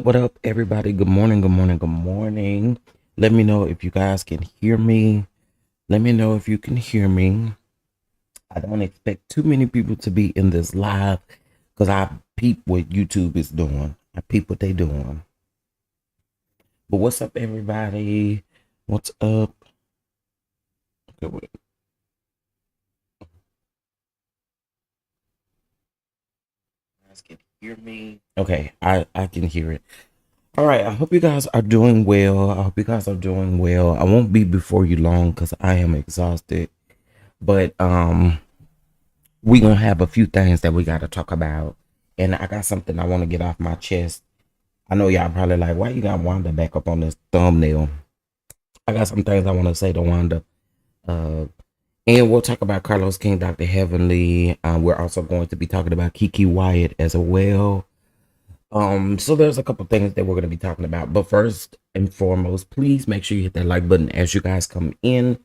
What up, everybody? Good morning, good morning, good morning. Let me know if you guys can hear me. Let me know if you can hear me. I don't expect too many people to be in this live because I peep what YouTube is doing. I peep what they doing. But what's up, everybody? What's up? Okay, wait. You guys can hear me? Okay, I can hear it. All right, I hope you guys are doing well. I hope you guys are doing well. I won't be before you long because I am exhausted. But we gonna have a few things that we gotta talk about. And I got something I want to get off my chest. I know y'all probably like, why you got Wanda back up on this thumbnail? I got some things I want to say to Wanda. And we'll talk about Carlos King, Dr. Heavenly. We're also going to be talking about Kiki Wyatt as well. So there's a couple things that we're going to be talking about. But first and foremost, please make sure you hit that like button as you guys come in.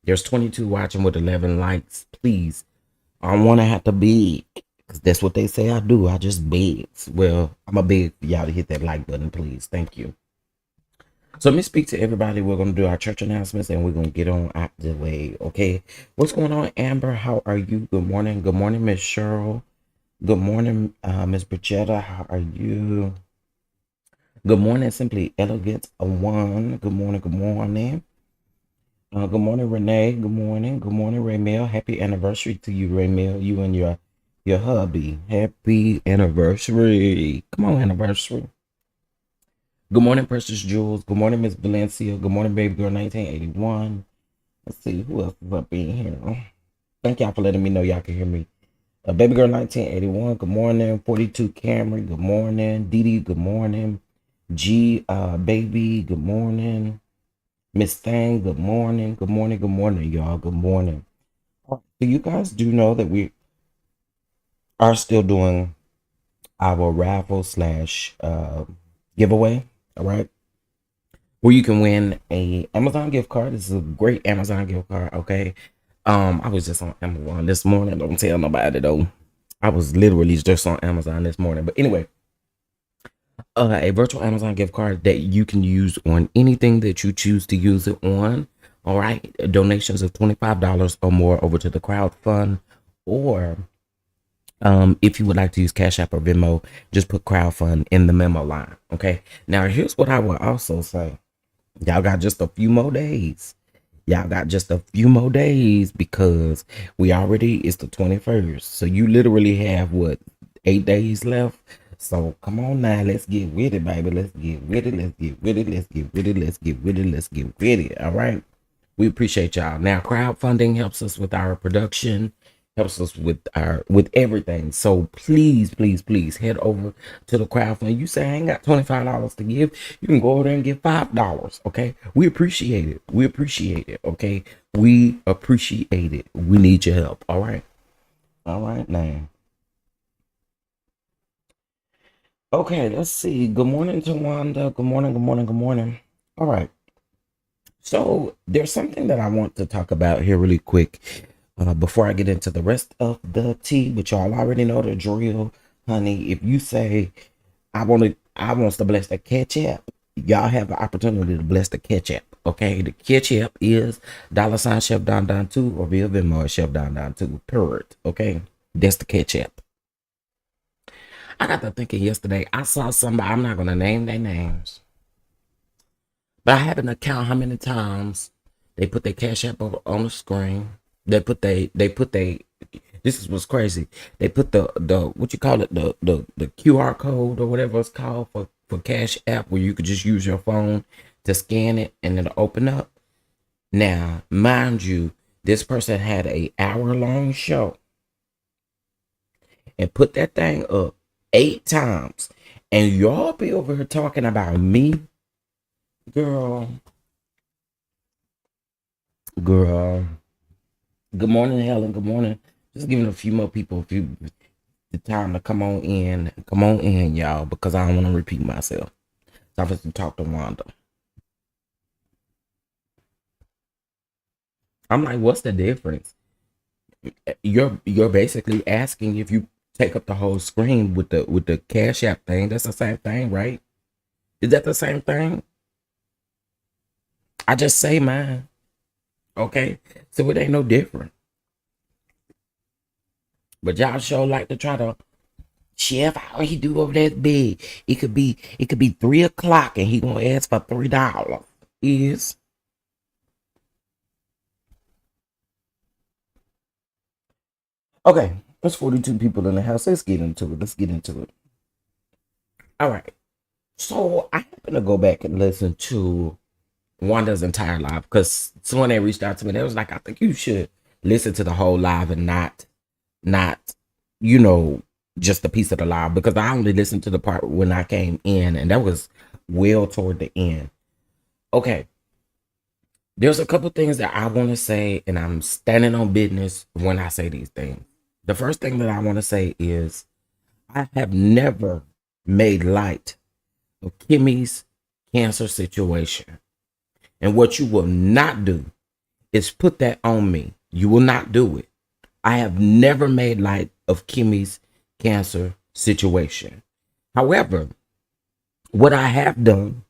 There's 22 watching with 11 likes. Please, I don't want to have to beg, because that's what they say I do. I just beg. Well, I'm a beg for y'all to hit that like button, please. Thank you. So let me speak to everybody. We're going to do our church announcements and we're going to get on out the way. Okay. What's going on, Amber? How are you? Good morning. Good morning, Miss Cheryl. Good morning, Miss Bridgetta. How are you? Good morning, Simply Elegant One. Good morning, good morning. Good morning, Renee. Good morning. Good morning, Raymel. Happy anniversary to you, Raymel. You and your hubby. Happy anniversary. Come on, anniversary. Good morning, Precious Jules. Good morning, Miss Valencia. Good morning, Baby Girl 1981. Let's see who else is up in here. Thank y'all for letting me know y'all can hear me. Baby Girl 1981. Good morning. 42 Camry. Good morning. Dee Dee. Good morning. G Baby. Good morning. Miss Thang, good morning. Good morning. Good morning, y'all. Good morning. So you guys do know that we are still doing our raffle slash giveaway. All right. Where you can win a Amazon gift card. This is a great Amazon gift card. Okay. I was just on Amazon this morning. Don't tell nobody though. I was literally just on Amazon this morning. But anyway, a virtual Amazon gift card that you can use on anything that you choose to use it on. All right. Donations of $25 or more over to the crowd fund. Or if you would like to use Cash App or Venmo, just put crowd fund in the memo line. Okay. Now, here's what I will also say. Y'all got just a few more days. Y'all got just a few more days because it's the 21st. So you literally have what, 8 days left. So come on now, let's get with it, baby. Let's get with it. Let's get with it. Let's get with it. Let's get with it. Let's get with it. All right. We appreciate y'all. Now, crowdfunding helps us with our production, helps us with everything. So please, please, please head over to the crowdfunding. You say I ain't got $25 to give, you can go over there and give $5. Okay. We appreciate it. We appreciate it. Okay. We appreciate it. We need your help. All right. All right now. Okay, let's see. Good morning, Tawanda. Good morning, good morning, good morning. All right. So there's something that I want to talk about here really quick before I get into the rest of the tea, but y'all already know the drill, honey. If you say I wants to bless the ketchup, y'all have the opportunity to bless the ketchup. Okay, the ketchup is $ Chef Don Don 2 or via Venmo Chef Don Don 2. Period. Okay, that's the ketchup. I got to thinking yesterday. I saw somebody. I'm not gonna name their names. But I happen to count how many times they put their cash app on the screen. This is what's crazy. They put the what you call it, the QR code or whatever it's called for cash app, where you could just use your phone to scan it and it'll open up. Now, mind you, this person had a hour-long show and put that thing up 8 times. And y'all be over here talking about me. Girl. Good morning, Helen. Good morning. Just giving a few more people the time to come on in. Come on in, y'all, because I don't want to repeat myself. So I'm supposed to talk to Wanda. I'm like, what's the difference? You're basically asking if you take up the whole screen with the Cash App thing. That's the same thing, right? Is that the same thing? I just say mine. Okay. So it ain't no different. But y'all sure like to try to Chef, all he do over there is big. It could be 3 o'clock and he gonna ask for $3. Is okay. There's 42 people in the house. Let's get into it. Let's get into it. All right. So I happen to go back and listen to Wanda's entire live because someone that reached out to me, they was like, I think you should listen to the whole live and not, you know, just a piece of the live, because I only listened to the part when I came in, and that was well toward the end. Okay. There's a couple things that I want to say, and I'm standing on business when I say these things. The first thing that I want to say is I have never made light of Kimmy's cancer situation. And what you will not do is put that on me. You will not do it. I have never made light of Kimmy's cancer situation. However, what I have done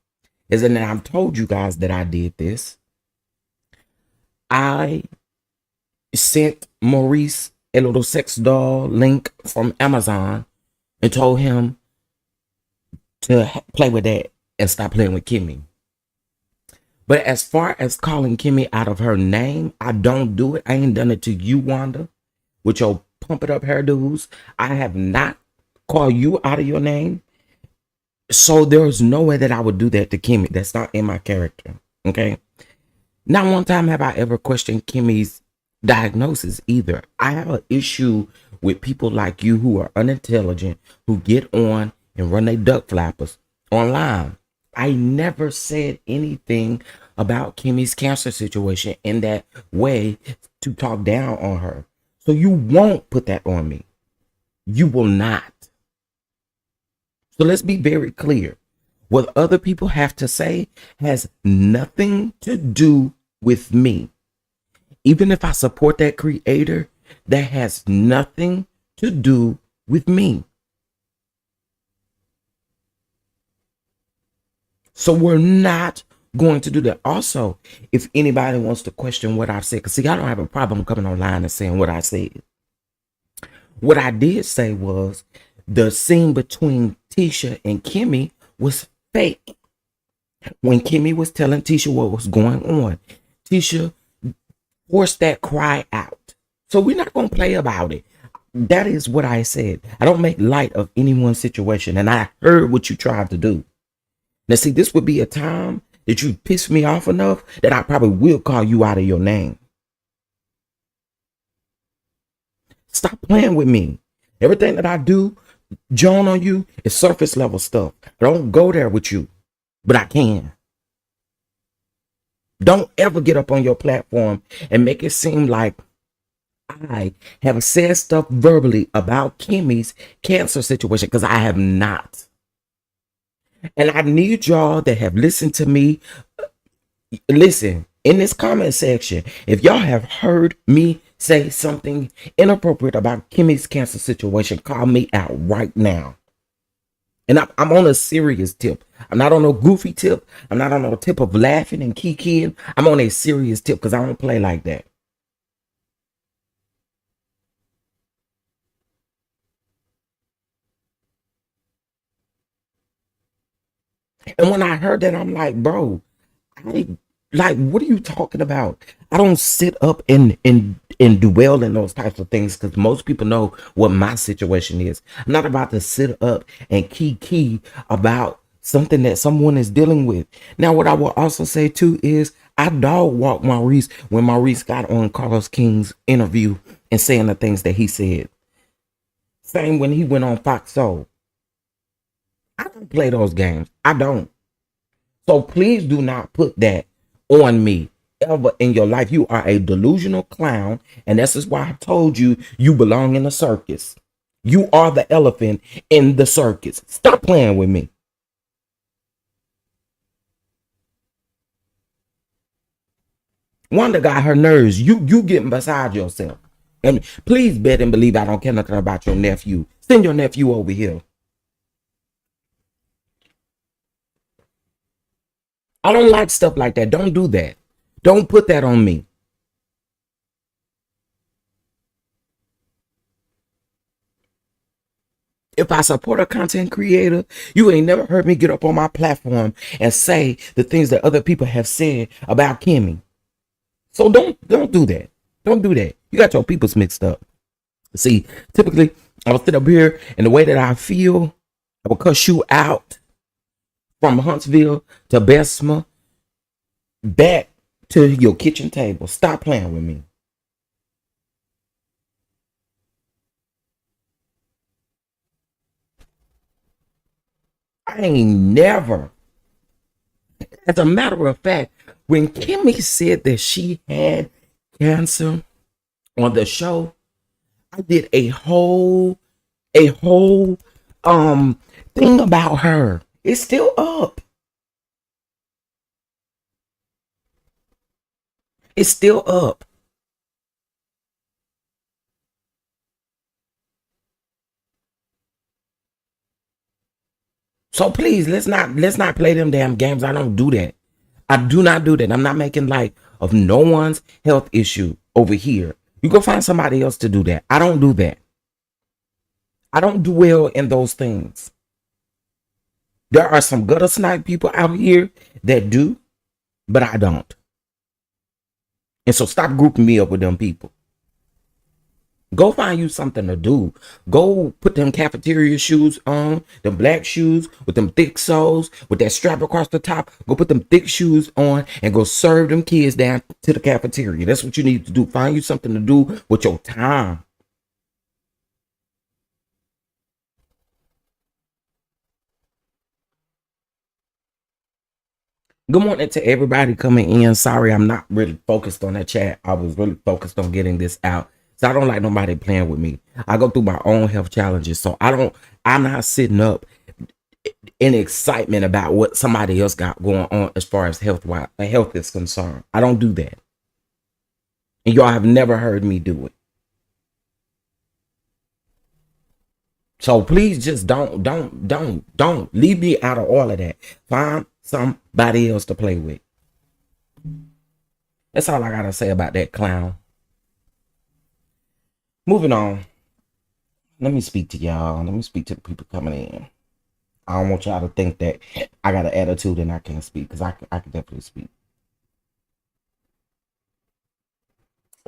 is, and I've told you guys that I did this, I sent Maurice a little sex doll link from Amazon and told him to play with that. and stop playing with Kimmy. But as far as calling Kimmy out of her name, I don't do it. I ain't done it to you, Wanda, with your pump it up hairdos. I have not called you out of your name. So there's no way that I would do that to Kimmy. That's not in my character. Okay. Not one time have I ever questioned Kimmy's diagnosis either. I have an issue with people like you who are unintelligent, who get on and run their duck flappers online. I never said anything about Kimmy's cancer situation in that way to talk down on her. So you won't put that on me. You will not. So let's be very clear. What other people have to say has nothing to do with me. Even if I support that creator, that has nothing to do with me. So we're not going to do that. Also, if anybody wants to question what I've said, because see, I don't have a problem coming online and saying what I said. What I did say was the scene between Tisha and Kimmy was fake. When Kimmy was telling Tisha what was going on, Tisha forced that cry out. So we're not going to play about it. That is what I said. I don't make light of anyone's situation. And I heard what you tried to do. Now, see, this would be a time that you piss me off enough that I probably will call you out of your name. Stop playing with me. Everything that I do, Joan, on you is surface level stuff. I don't go there with you, but I can. Don't ever get up on your platform and make it seem like I have said stuff verbally about Kimmy's cancer situation, because I have not. And I need y'all that have listened to me, listen, in this comment section, if y'all have heard me say something inappropriate about Kimmy's cancer situation, call me out right now. And I'm on a serious tip. I'm not on a goofy tip. I'm not on a tip of laughing and kikiing. I'm on a serious tip because I don't play like that. And when I heard that, I'm like, bro, what are you talking about? I don't sit up and dwell in those types of things because most people know what my situation is. I'm not about to sit up and kiki about something that someone is dealing with. Now, what I will also say too is I dog walked Maurice when Maurice got on Carlos King's interview and saying the things that he said. Same when he went on Fox Soul. I don't play those games. I don't. So please do not put that on me ever in your life. You are a delusional clown, and this is why I told you you belong in a circus. You are the elephant in the circus. Stop playing with me. Wanda got her nerves. You getting beside yourself. And please bet and believe I don't care nothing about your nephew. Send your nephew over here. I don't like stuff like that. Don't do that. Don't put that on me. If I support a content creator, you ain't never heard me get up on my platform and say the things that other people have said about Kimmy. So don't do that. Don't do that. You got your peoples mixed up. See, typically, I will sit up here and the way that I feel, I will cuss you out from Huntsville to Bessemer, back to your kitchen table. Stop playing with me. I ain't never. As a matter of fact, when Kimmy said that she had cancer on the show, I did a whole thing about her. It's still up. It's still up. So please, let's not play them damn games. I don't do that. I do not do that. I'm not making light of no one's health issue over here. You go find somebody else to do that. I don't do that. I don't dwell in those things. There are some gutter snipe people out here that do, but I don't. And so stop grouping me up with them people. Go find you something to do. Go put them cafeteria shoes on, them black shoes with them thick soles, with that strap across the top. Go put them thick shoes on and go serve them kids down to the cafeteria. That's what you need to do. Find you something to do with your time. Good morning to everybody coming in. Sorry, I'm not really focused on that chat. I was really focused on getting this out. So I don't like nobody playing with me. I go through my own health challenges. So I'm not sitting up in excitement about what somebody else got going on as far as health is concerned. I don't do that. And y'all have never heard me do it. So please just don't leave me out of all of that. Find somebody else to play with. That's all I gotta say about that clown. Moving on. Let me speak to y'all. Let me speak to the people coming in. I don't want y'all to think that I got an attitude and I can't speak, because I can definitely speak.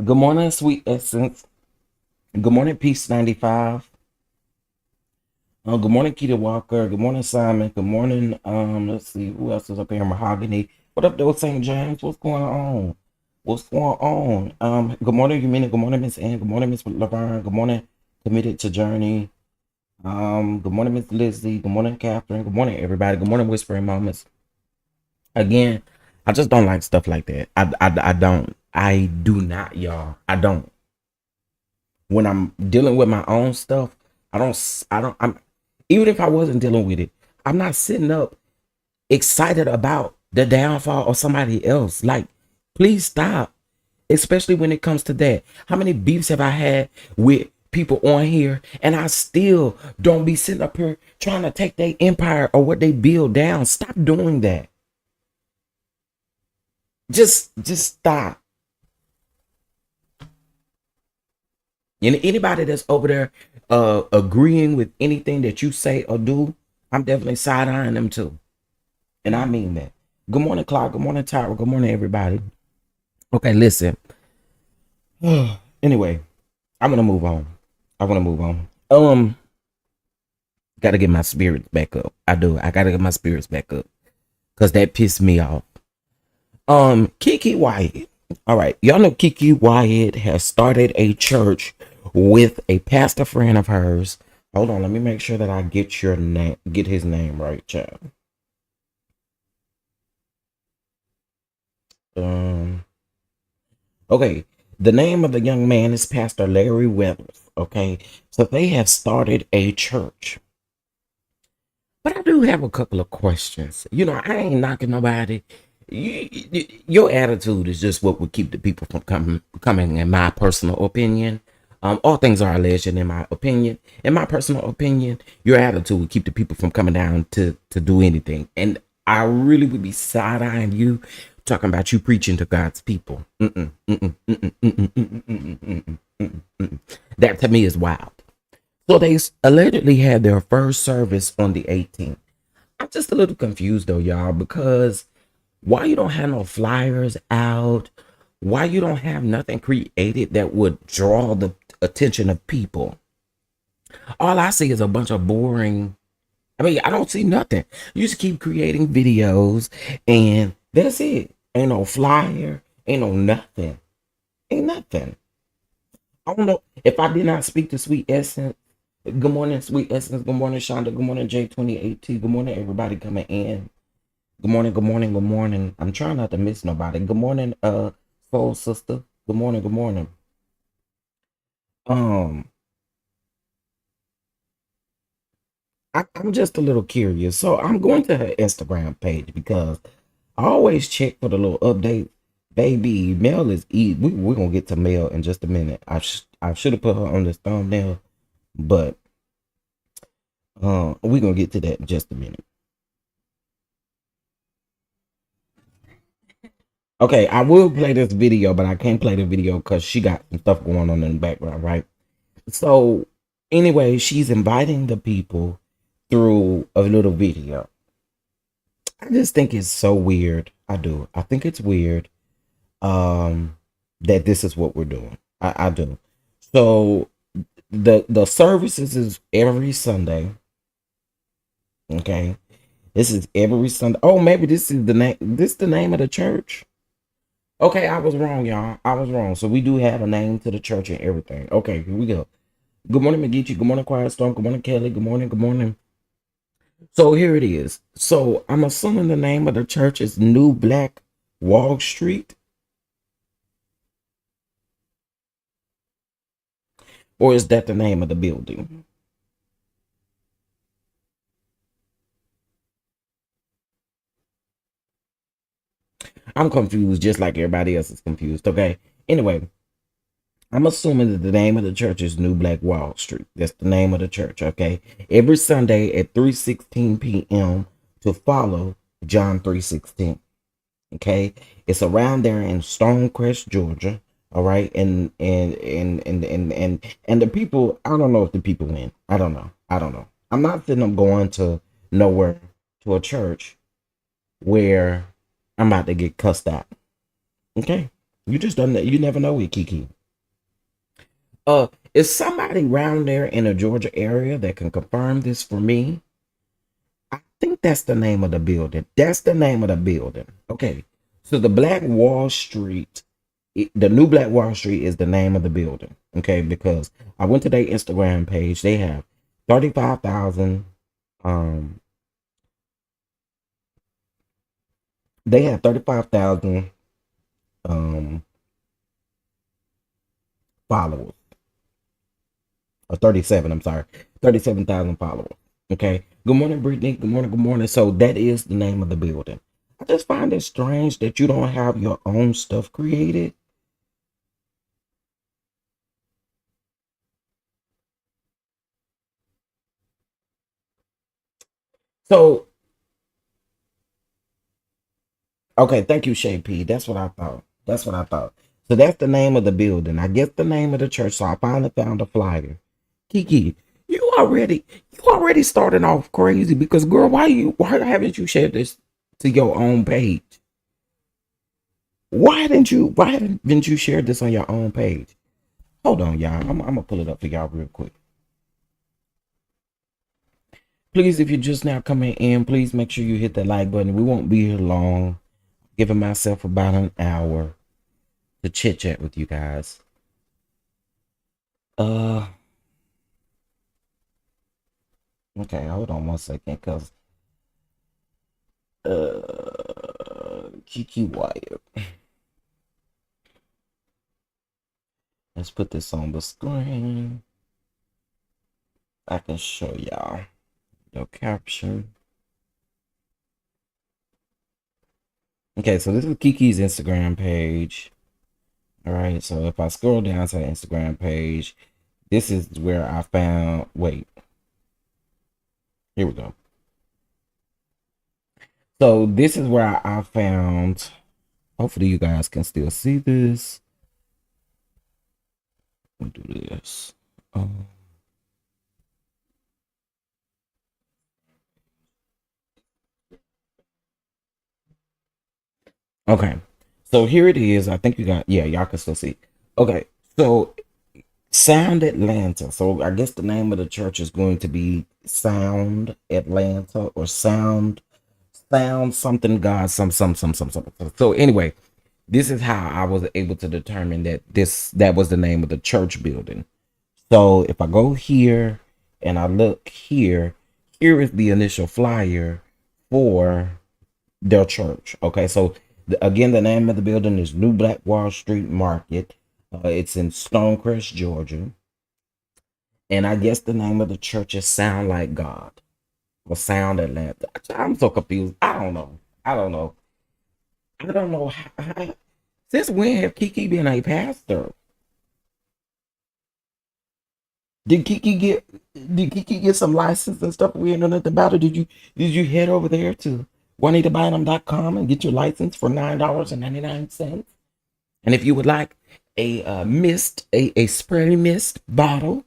Good morning, Sweet Essence. Good morning, Peace 95. Good morning, Keita Walker. Good morning, Simon. Good morning. Let's see who else is up here. Mahogany. What up, though, St. James? What's going on? What's going on? Good morning, Yumina. Good morning, Miss Ann. Good morning, Miss Laverne. Good morning, Committed to Journey. Good morning, Miss Lizzie. Good morning, Catherine. Good morning, everybody. Good morning, Whispering Moments. Again, I just don't like stuff like that. I don't. I do not, y'all. I don't. When I'm dealing with my own stuff, I'm even if I wasn't dealing with it, I'm not sitting up excited about the downfall of somebody else. Like, please stop. Especially when it comes to that. How many beefs have I had with people on here, and I still don't be sitting up here trying to take their empire or what they build down? Stop doing that. Just stop. And anybody that's over there agreeing with anything that you say or do, I'm definitely side-eyeing them too. And I mean that. Good morning, Clark. Good morning, Tyra. Good morning, everybody. Okay, listen. Anyway, I'm gonna move on. Gotta get my spirits back up. I do. I gotta get my spirits back up, because that pissed me off. Kiki Wyatt. All right, y'all know Kiki Wyatt has started a church with a pastor friend of hers. Hold on, let me make sure that I get his name right, child. Okay, the name of the young man is Pastor Larry Weathers. Okay, so they have started a church. But I do have a couple of questions. You know, I ain't knocking nobody. Your attitude is just what would keep the people from coming, in my personal opinion. All things are alleged, in my opinion. In my personal opinion, your attitude would keep the people from coming down to do anything. And I really would be side-eyeing you, talking about you preaching to God's people. That to me is wild. So they allegedly had their first service on the 18th. I'm just a little confused though, y'all, because why you don't have no flyers out? Why you don't have nothing created that would draw the attention of people? All I see is a bunch of boring. I don't see nothing. You just keep creating videos and that's it. Ain't no flyer, ain't no nothing. Ain't nothing. I don't know if I did not speak to Sweet Essence. Good morning, Sweet Essence. Good morning, Shonda. Good morning, J28T. Good morning, everybody coming in. Good morning, good morning, good morning. I'm trying not to miss nobody. Good morning, soul sister. Good morning, good morning. I'm just a little curious. So I'm going to her Instagram page because I always check for the little update. Baby, Mel is easy. We're gonna get to Mel in just a minute. I should have put her on this thumbnail, but we're gonna get to that in just a minute. Okay, I will play this video, but I can't play the video because she got some stuff going on in the background, right? So anyway, she's inviting the people through a little video. I just think it's so weird. I do. I think it's weird that this is what we're doing. I do. So the services is every Sunday. Okay. This is every Sunday. Oh, maybe this is the name. This the name of the church. Okay, I was wrong, y'all. I was wrong. So we do have a name to the church and everything. Okay, here we go. Good morning, McGeechee. Good morning, Quiet Storm. Good morning, Kelly. Good morning. Good morning. So here it is. So I'm assuming the name of the church is New Black Wall Street, or is that the name of the building? I'm confused, just like everybody else is confused. Okay. Anyway, I'm assuming that the name of the church is New Black Wall Street. That's the name of the church. Okay. Every Sunday at 3:16 p.m. to follow John 3:16. Okay, it's around there in Stonecrest, Georgia. All right, and the people. I don't know if the people win. I don't know. I don't know. I'm not thinking I'm going to nowhere to a church where I'm about to get cussed out. Okay, you just don't. You never know with Kiki. Is somebody around there in the Georgia area that can confirm this for me? I think that's the name of the building. That's the name of the building. Okay. So the Black Wall Street, the New Black Wall Street is the name of the building. Okay. Because I went to their Instagram page. They have 35,000. They have 35,000 followers. Or 37, I'm sorry. 37,000 followers. Okay. Good morning, Brittany. Good morning. Good morning. So that is the name of the building. I just find it strange that you don't have your own stuff created. So, okay, thank you, Shay P. That's what I thought. That's what I thought. So that's the name of the building. I guess the name of the church. So I finally found a flyer. Kiki, you already starting off crazy because girl, why haven't you shared this to your own page? Why didn't you share this on your own page? Hold on, y'all. I'm gonna pull it up for y'all real quick. Please, if you're just now coming in, please make sure you hit that like button. We won't be here long. Giving myself about an hour to chit chat with you guys. Uh, okay, hold on one second, cause Kiki Wire. Let's put this on the screen. I can show y'all the caption. Okay, so this is Kiki's Instagram page. All right, so if I scroll down to the Instagram page, this is where I found. Wait, here we go. So this is where I found. Hopefully, you guys can still see this. Let me do this. Okay, so here it is. I think you got. Yeah, y'all can still see. Okay, so Sound Atlanta. So I guess the name of the church is going to be Sound Atlanta or Sound something God some. So anyway, this is how I was able to determine that was the name of the church building. So if I go here and I look here, here is the initial flyer for their church. Okay, so again, the name of the building is New Black Wall Street Market. It's in Stonecrest, Georgia. And I guess the name of the church is Sound Like God or Sound Atlanta. I'm so confused. I don't know. I don't know. I don't know. Since when have Kiki been a pastor? Did Kiki get some license and stuff? We know nothing about it. Did you head over there to JuanitaBynum.com and get your license for $9.99? And if you would like a mist, a spray mist bottle,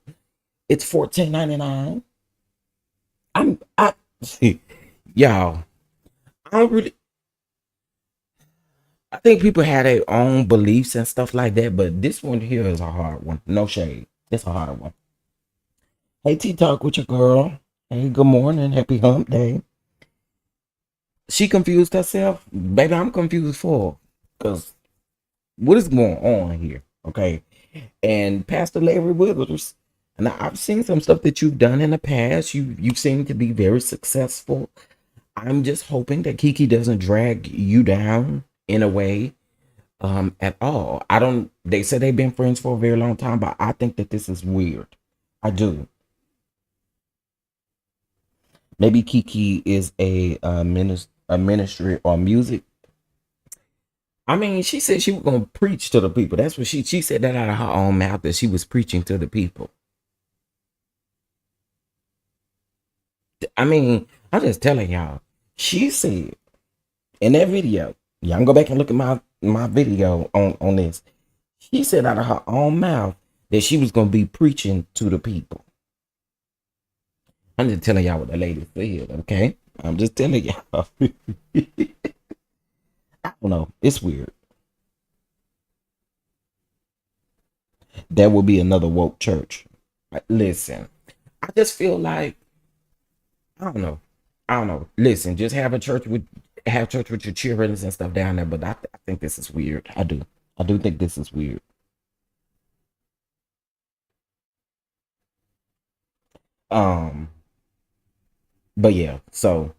it's $14.99. I y'all, I don't really. I think people have their own beliefs and stuff like that, but this one here is a hard one. No shade. It's a hard one. Hey, T Talk with your girl. Hey, good morning. Happy hump day. She confused herself. Baby, I'm confused for her. Because what is going on here? Okay. And Pastor Larry Withers, and I've seen some stuff that you've done in the past. You seem to be very successful. I'm just hoping that Kiki doesn't drag you down in a way at all. I don't They said they've been friends for a very long time, but I think that this is weird. I do. Maybe Kiki is a ministry or music. I mean, she said she was gonna preach to the people. That's what she said that out of her own mouth, that she was preaching to the people. I mean, I'm just telling y'all. She said in that video, y'all can go back and look at my video on this. She said out of her own mouth that she was gonna be preaching to the people. I'm just telling y'all what the lady said, okay? I'm just telling y'all. I don't know. It's weird. That would be another woke church. Listen, I just feel like I don't know. I don't know. Listen, just have church with your children and stuff down there. But I think this is weird. I do. I do think this is weird. Um, but yeah. So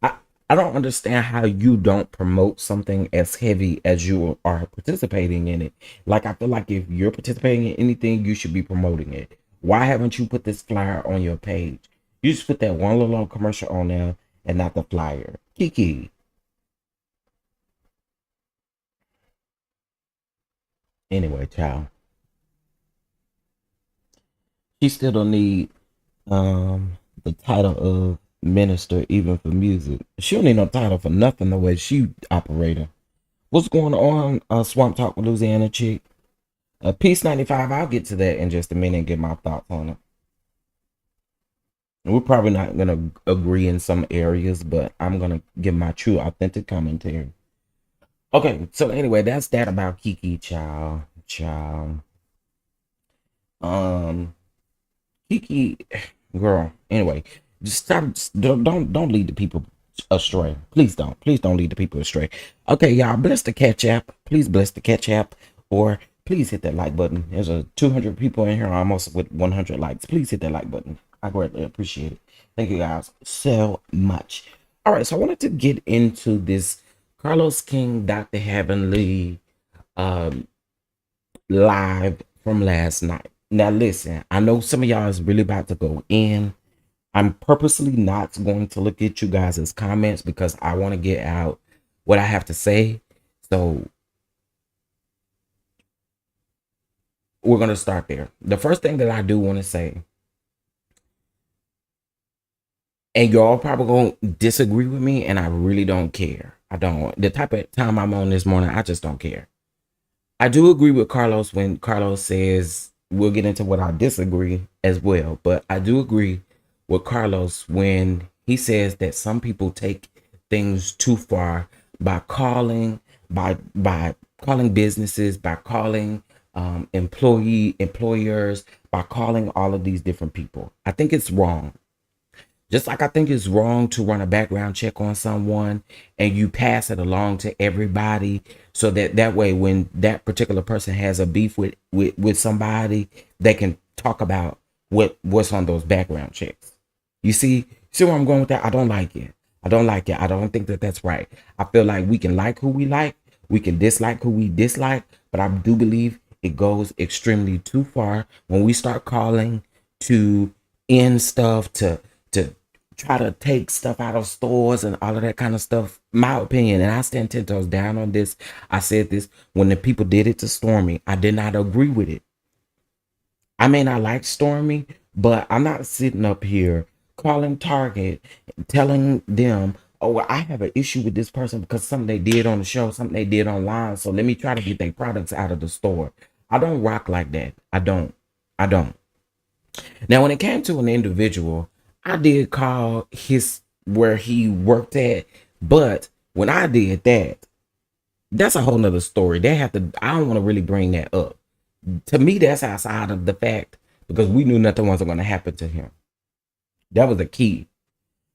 I I don't understand how you don't promote something as heavy as you are participating in it. Like I feel like if you're participating in anything, you should be promoting it. Why haven't you put this flyer on your page? You just put that one little commercial on there and not the flyer. Kiki. Anyway, child. She still don't need the title of minister even for music. She don't need no title for nothing the way she operating. What's going on, Swamp Talk with Louisiana Chick? Peace 95, I'll get to that in just a minute and get my thoughts on it. We're probably not gonna agree in some areas, but I'm gonna give my true authentic commentary. Okay, so anyway, that's that about Kiki, child. Child. Um Kiki, girl. Anyway, just stop. Don't lead the people astray. Please don't lead the people astray. Okay, y'all. Bless the catch app. Please bless the catch app, or please hit that like button. There's a 200 people in here almost with 100 likes. Please hit that like button. I greatly appreciate it. Thank you guys so much. All right, so I wanted to get into this Carlos King, Dr. Heavenly, um, live from last night. Now, listen, I know some of y'all is really about to go in. I'm purposely not going to look at you guys' comments because I want to get out what I have to say. So we're going to start there. The first thing that I do want to say, and y'all probably going to disagree with me, and I really don't care. I don't. The type of time I'm on this morning, I just don't care. I do agree with Carlos when Carlos says, we'll get into what I disagree as well, but I do agree with Carlos when he says that some people take things too far by calling businesses, by calling employers, by calling all of these different people. I think it's wrong. Just like I think it's wrong to run a background check on someone and you pass it along to everybody so that way when that particular person has a beef with somebody, they can talk about what's on those background checks. You see where I'm going with that? I don't like it. I don't like it. I don't think that that's right. I feel like we can like who we like, we can dislike who we dislike, but I do believe it goes extremely too far when we start calling to end stuff, to try to take stuff out of stores and all of that kind of stuff. My opinion, and I stand 10 toes down on this. I said this when the people did it to Stormy. I did not agree with it. I may not like Stormy, but I'm not sitting up here calling Target, telling them, oh, I have an issue with this person because something they did on the show, something they did online. So let me try to get their products out of the store. I don't rock like that. I don't. I don't. Now, when it came to an individual, I did call his where he worked at. But when I did that, that's a whole nother story. They have to, I don't want to really bring that up. To me, that's outside of the fact because we knew nothing wasn't going to happen to him. That was the key.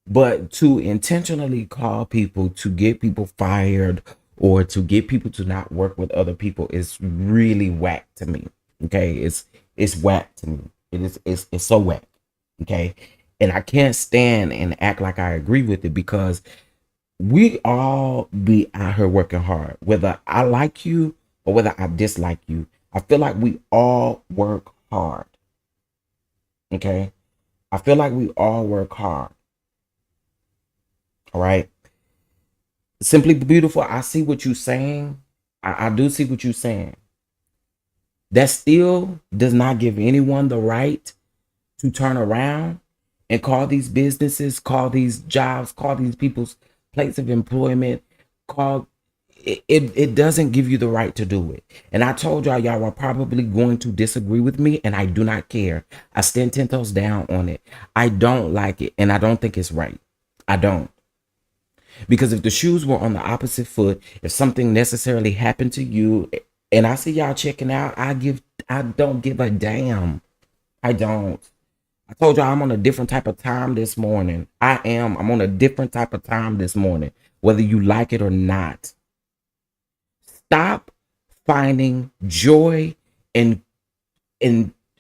But to intentionally call people to get people fired or to get people to not work with other people is really whack to me. Okay, it's whack to me. It's so whack. Okay, and I can't stand and act like I agree with it because we all be out here working hard, whether I like you or whether I dislike you. I feel like we all work hard. Okay, I feel like we all work hard. All right. Simply beautiful. I see what you're saying. I do see what you're saying. That still does not give anyone the right to turn around and call these businesses, call these jobs, call these people's place of employment, call it doesn't give you the right to do it. And I told y'all are probably going to disagree with me, and I do not care. I stand 10 toes down on it. I don't like it, and I don't think it's right. I don't. Because if the shoes were on the opposite foot, if something necessarily happened to you, and I see y'all checking out, I don't give a damn. I don't. I told y'all I'm on a different type of time this morning. I'm on a different type of time this morning, whether you like it or not. Stop finding joy in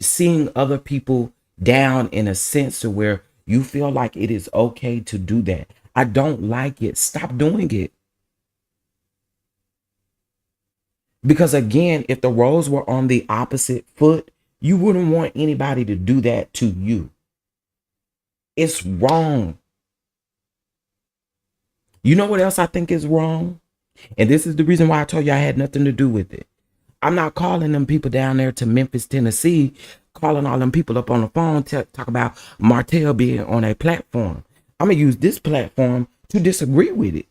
seeing other people down in a sense to where you feel like it is okay to do that. I don't like it. Stop doing it. Because again, if the roles were on the opposite foot, you wouldn't want anybody to do that to you. It's wrong. You know what else I think is wrong? And this is the reason why I told you I had nothing to do with it. I'm not calling them people down there to Memphis, Tennessee, calling all them people up on the phone to talk about Martell being on a platform. I'm going to use this platform to disagree with it.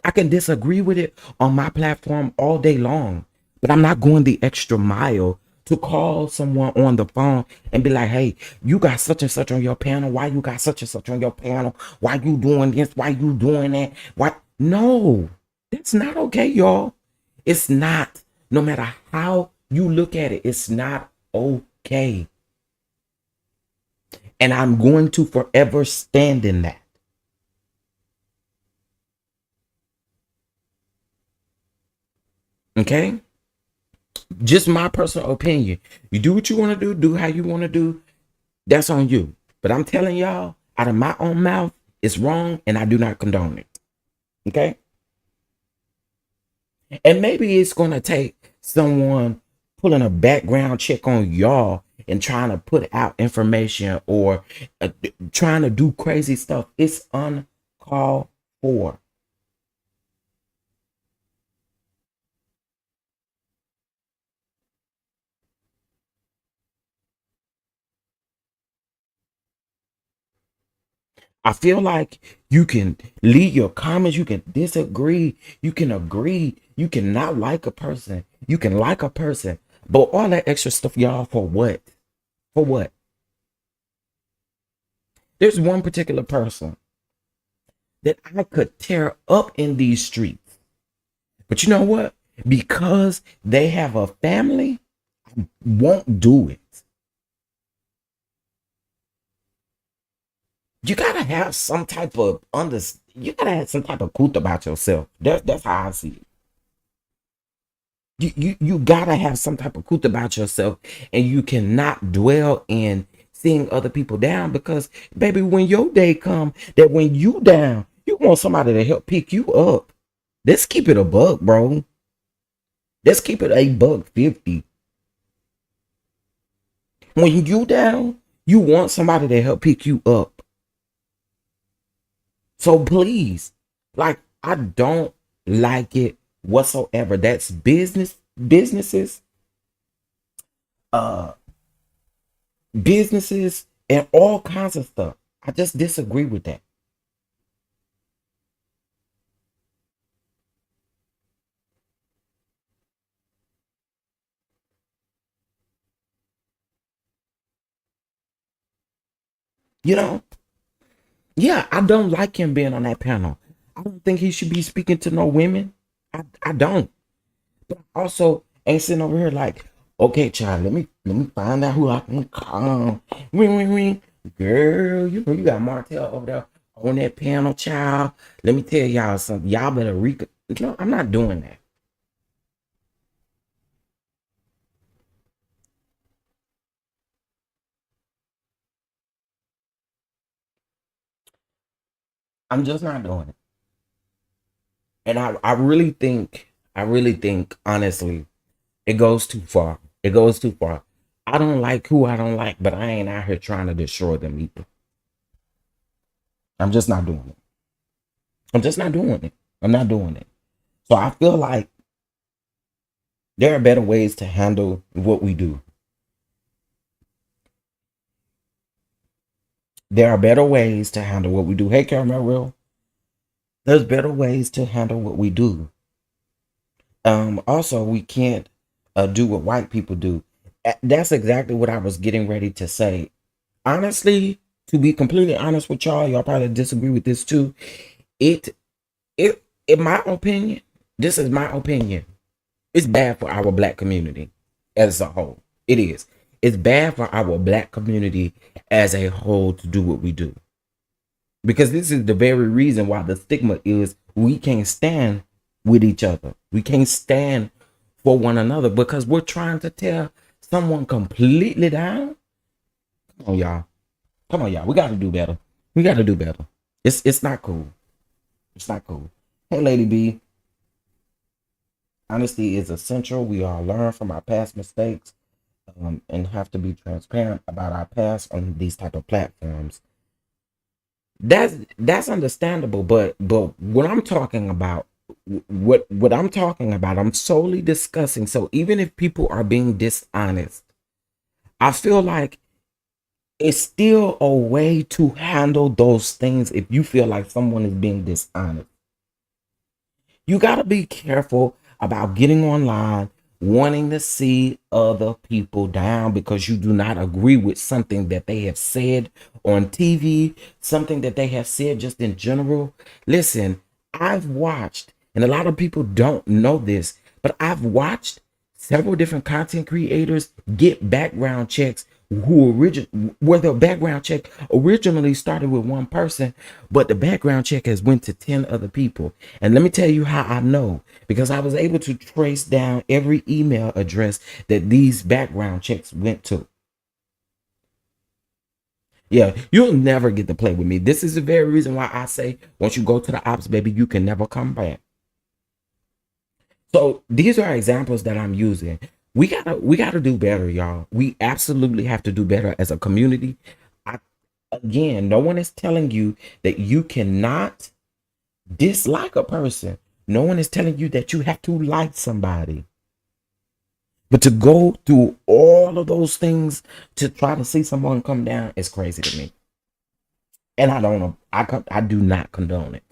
I can disagree with it on my platform all day long, but I'm not going the extra mile to call someone on the phone and be like, hey, you got such and such on your panel. Why you got such and such on your panel? Why you doing this? Why you doing that? Why? No, that's not okay, y'all. It's not. No matter how you look at it, it's not okay. And I'm going to forever stand in that. Okay? Just my personal opinion. You do what you want to do how you want to do. That's on you. But I'm telling y'all, out of my own mouth, it's wrong and I do not condone it. Okay? And maybe it's going to take someone pulling a background check on y'all and trying to put out information or trying to do crazy stuff. It's uncalled for. I feel like you can leave your comments, you can disagree, you can agree, you can not like a person, you can like a person, but all that extra stuff, y'all, for what? For what? There's one particular person that I could tear up in these streets. But you know what? Because they have a family, I won't do it. You gotta have some type of you gotta have some type of truth about yourself. That's how I see it. You gotta have some type of truth about yourself, and you cannot dwell in seeing other people down because baby, when your day come that when you down, you want somebody to help pick you up. Let's keep it a buck, bro. Let's keep it a buck 50. When you down, you want somebody to help pick you up. So please, like, I don't like it whatsoever. That's businesses, uh, businesses, and all kinds of stuff. I just disagree with that. You know, Yeah, I don't like him being on that panel. I don't think he should be speaking to no women. I don't. But I also ain't sitting over here like, okay, child, let me find out who I can call. Ring, ring, ring. Girl, you know you got Martell over there on that panel, child. Let me tell y'all something. Y'all better no, I'm not doing that. I'm just not doing it. And I really think, honestly, it goes too far. It goes too far. I don't like who I don't like, but I ain't out here trying to destroy them either. I'm just not doing it. I'm just not doing it. I'm not doing it. So I feel like there are better ways to handle what we do. There are better ways to handle what we do. Hey, Caramel, there's better ways to handle what we do. Also, we can't do what white people do. That's exactly what I was getting ready to say. Honestly, to be completely honest with y'all probably disagree with this too. It, in my opinion, this is my opinion. It's bad for our black community as a whole. It is. It's bad for our black community as a whole to do what we do. Because this is the very reason why the stigma is we can't stand with each other. We can't stand for one another because we're trying to tear someone completely down. Come on, y'all. Come on, y'all. We got to do better. We got to do better. It's not cool. It's not cool. Hey, Lady B. Honesty is essential. We all learn from our past mistakes and have to be transparent about our past on these type of platforms. That's understandable, but what I'm talking about, what I'm talking about, I'm solely discussing. So even if people are being dishonest, I feel like it's still a way to handle those things if you feel like someone is being dishonest. You got to be careful about getting online wanting to see other people down because you do not agree with something that they have said on TV, something that they have said just in general. Listen, I've watched, and a lot of people don't know this, but I've watched several different content creators get background checks where the background check originally started with one person, but the background check has went to 10 other people. And let me tell you how I know, because I was able to trace down every email address that these background checks went to. Yeah, you'll never get to play with me. This is the very reason why I say once you go to the ops, baby, you can never come back. So these are examples that I'm using. We gotta do better, y'all. We absolutely have to do better as a community. I, again, no one is telling you that you cannot dislike a person. No one is telling you that you have to like somebody. But to go through all of those things to try to see someone come down is crazy to me. And I don't know. I do not condone it.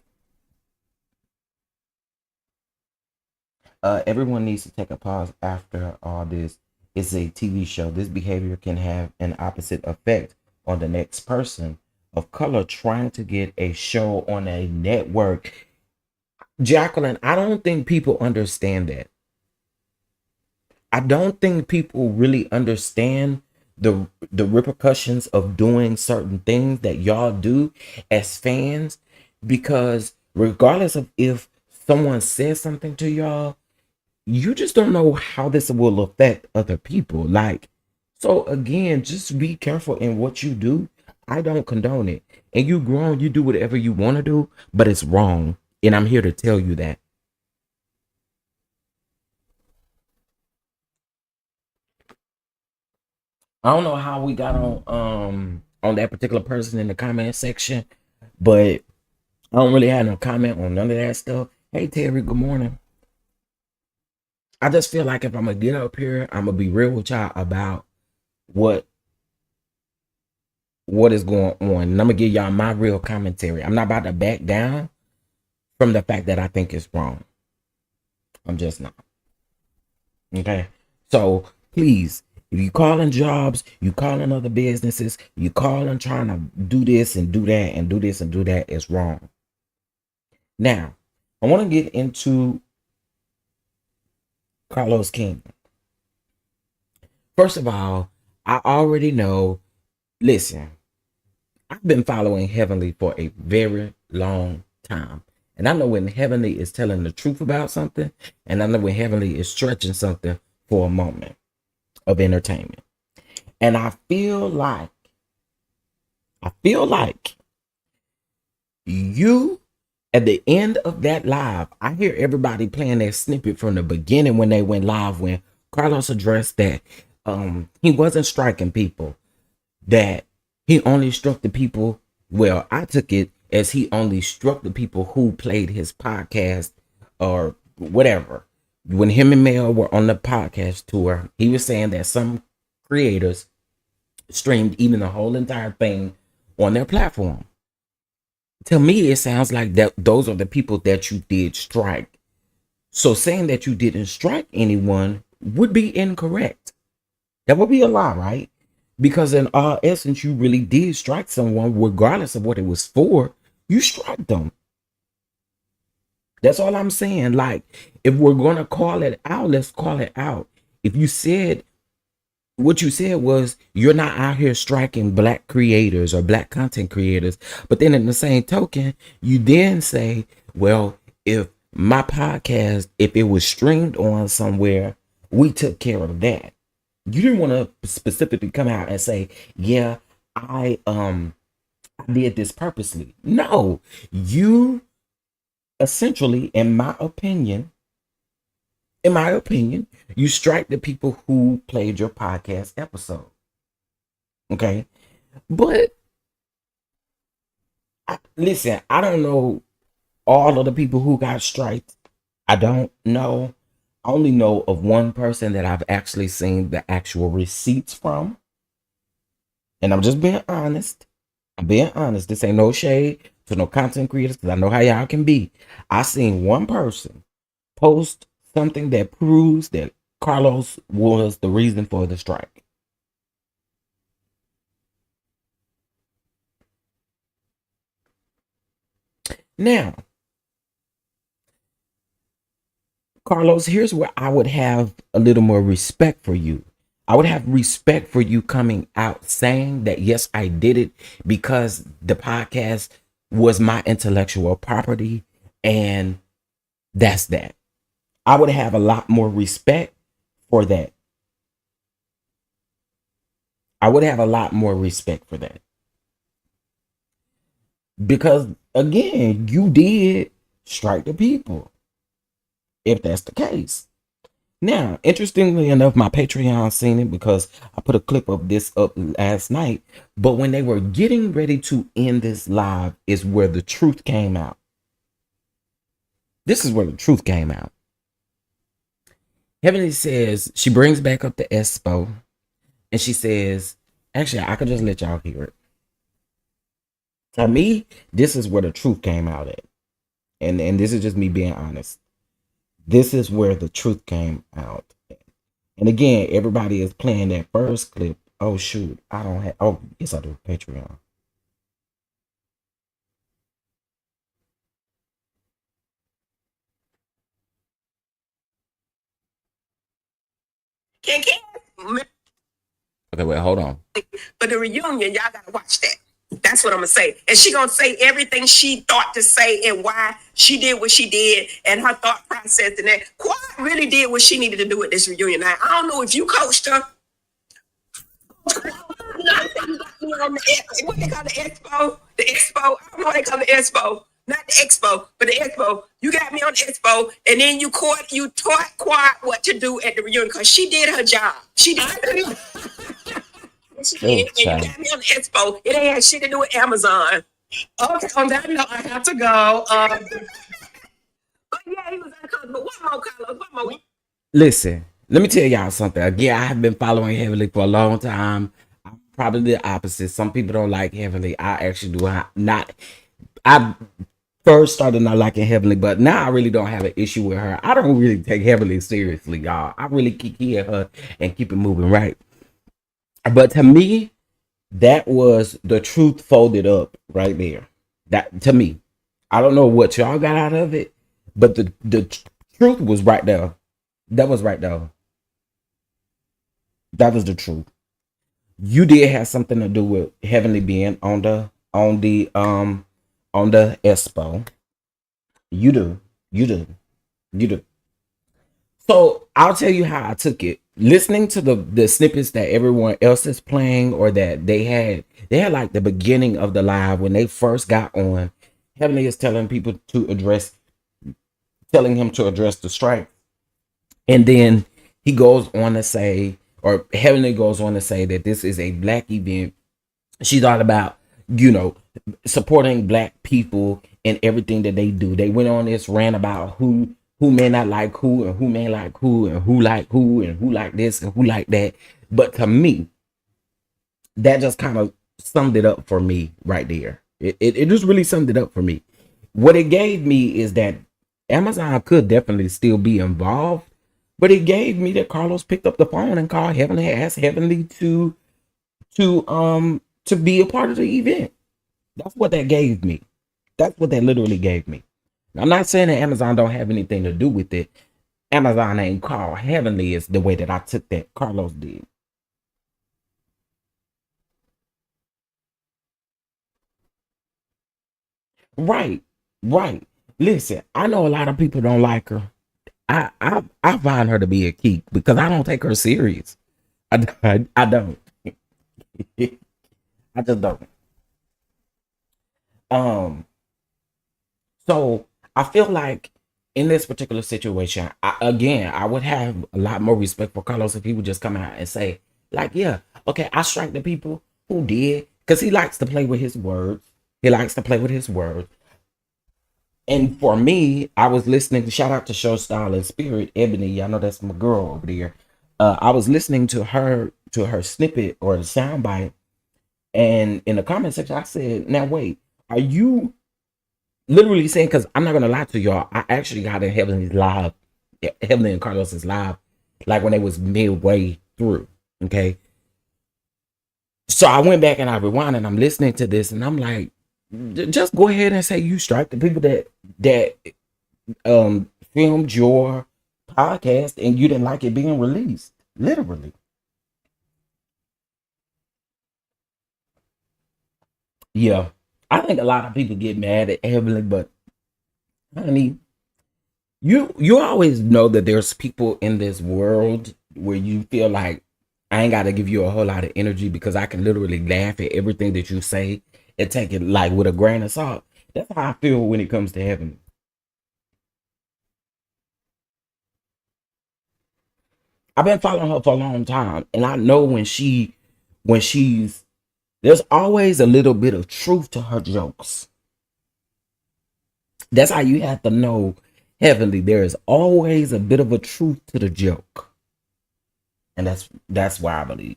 Everyone needs to take a pause after all this. It's a TV show. This behavior can have an opposite effect on the next person of color trying to get a show on a network. Jacqueline, I don't think people understand that. I don't think people really understand the repercussions of doing certain things that y'all do as fans, because regardless of if someone says something to y'all, you just don't know how this will affect other people. Like, so again, just be careful in what you do. I don't condone it. And you grown, you do whatever you want to do, but it's wrong. And I'm here to tell you that. I don't know how we got on that particular person in the comment section, but I don't really have no comment on none of that stuff. Hey Terry, good morning. I just feel like if I'm gonna get up here, I'm gonna be real with y'all about what what is going on. And I'm gonna give y'all my real commentary. I'm not about to back down from the fact that I think it's wrong. I'm just not. Okay. So please, If you calling jobs, you calling other businesses, you calling trying to do this and do that and do this and do that, is wrong. Now, I want to get into Carlos King. First of all, I already know, listen, I've been following Heavenly for a very long time. And I know when Heavenly is telling the truth about something, and I know when Heavenly is stretching something for a moment of entertainment. And I feel like you, at the end of that live, I hear everybody playing that snippet from the beginning when they went live, when Carlos addressed that he wasn't striking people, that he only struck the people. Well, I took it as he only struck the people who played his podcast or whatever. When him and Mel were on the podcast tour, he was saying that some creators streamed even the whole entire thing on their platform. To me, it sounds like that those are the people that you did strike. So saying that you didn't strike anyone would be incorrect. That would be a lie, right? Because in all essence, you really did strike someone, regardless of what it was for. You struck them. That's all I'm saying. Like, if we're going to call it out, let's call it out. If you said, what you said was, you're not out here striking black creators or black content creators, but then in the same token, you then say, well, if my podcast, if it was streamed on somewhere, we took care of that. You didn't want to specifically come out and say, yeah, I did this purposely. No, you essentially, in my opinion, you strike the people who played your podcast episode. Okay. But listen, I don't know all of the people who got striked. I don't know. I only know of one person that I've actually seen the actual receipts from. And I'm just being honest. I'm being honest. This ain't no shade to no content creators, because I know how y'all can be. I seen one person post something that proves that Carlos was the reason for the strike. Now, Carlos, here's where I would have a little more respect for you. I would have respect for you coming out saying that, yes, I did it because the podcast was my intellectual property, and that's that. I would have a lot more respect for that. I would have a lot more respect for that. Because, again, you did strike the people, if that's the case. Now, interestingly enough, my Patreon seen it because I put a clip of this up last night. But when they were getting ready to end this live is where the truth came out. This is where the truth came out. Heavenly says, she brings back up the Expo, and she says, actually, I could just let y'all hear it. To me, this is where the truth came out at. And this is just me being honest. This is where the truth came out. And again, everybody is playing that first clip. Oh, shoot. I don't have. Oh, yes, I do. Patreon. Okay, wait, hold on. But the reunion, y'all gotta watch that. That's what I'm gonna say. And she gonna say everything she thought to say and why she did what she did and her thought process and that. Quad really did what she needed to do at this reunion. Now, I don't know if you coached her. What they call the expo? The expo. I don't know what they call the expo. Not the expo, but the expo. You got me on the expo, and then you taught Quad what to do at the reunion because she did her job. She did. She did, and you got me on the expo. It ain't had shit to do with Amazon. Okay, on that note, I have to go. But yeah, he was uncomfortable. One more, Carlos. One more. Listen, let me tell y'all something. Again, I have been following Heavenly for a long time. I'm probably the opposite. Some people don't like Heavenly. I actually do not. I first started not liking Heavenly, but now I really don't have an issue with her. I don't really take Heavenly seriously, y'all. I really keep her and keep it moving, right? But to me, that was the truth folded up right there. That to me, I don't know what y'all got out of it, but the truth was right there. That was right there. That was the truth. You did have something to do with Heavenly Being on the expo. You do. You do. You do. So I'll tell you how I took it. Listening to the snippets that everyone else is playing, or that they had like the beginning of the live when they first got on. Heavenly is telling him to address the strike, and then he goes on to say, or Heavenly goes on to say that this is a black event. She's all about, you know, supporting black people and everything that they do. They went on this rant about who may not like who, and who may like who, and who like who, and who like this and who like that. But to me, that just kind of summed it up for me right there. It just really summed it up for me. What it gave me is that Amazon could definitely still be involved, but it gave me that Carlos picked up the phone and called Heavenly, asked Heavenly to be a part of the event. That's what that gave me. That's what that literally gave me. I'm not saying that Amazon don't have anything to do with it. Amazon ain't called Heavenly is the way that I took that Carlos did. Right, right. Listen, I know a lot of people don't like her. I find her to be a geek because I don't take her serious. I don't. I just don't. Um, so I feel like in this particular situation, I would have a lot more respect for Carlos if he would just come out and say, like, yeah, okay, I strike the people who did, because he likes to play with his words. He likes to play with his words. And for me, I was listening. Shout out to Show Style and Spirit, Ebony. I know that's my girl over there. I was listening to her snippet or the soundbite, and in the comment section, I said, "Now wait, are you literally saying?" Because I'm not gonna lie to y'all, I actually got in Heavenly's live, Heavenly and Carlos's live, like when they was midway through. Okay, so I went back and I rewound, and I'm listening to this, and I'm like, just go ahead and say you strike the people that filmed your podcast and you didn't like it being released. Literally. Yeah. I think a lot of people get mad at Heavenly, but honey, you always know that there's people in this world where you feel like I ain't gotta give you a whole lot of energy because I can literally laugh at everything that you say and take it like with a grain of salt. That's how I feel when it comes to Heavenly. I've been following her for a long time, and I know when she's there's always a little bit of truth to her jokes. That's how you have to know Heavenly. There is always a bit of a truth to the joke, and that's why I believe.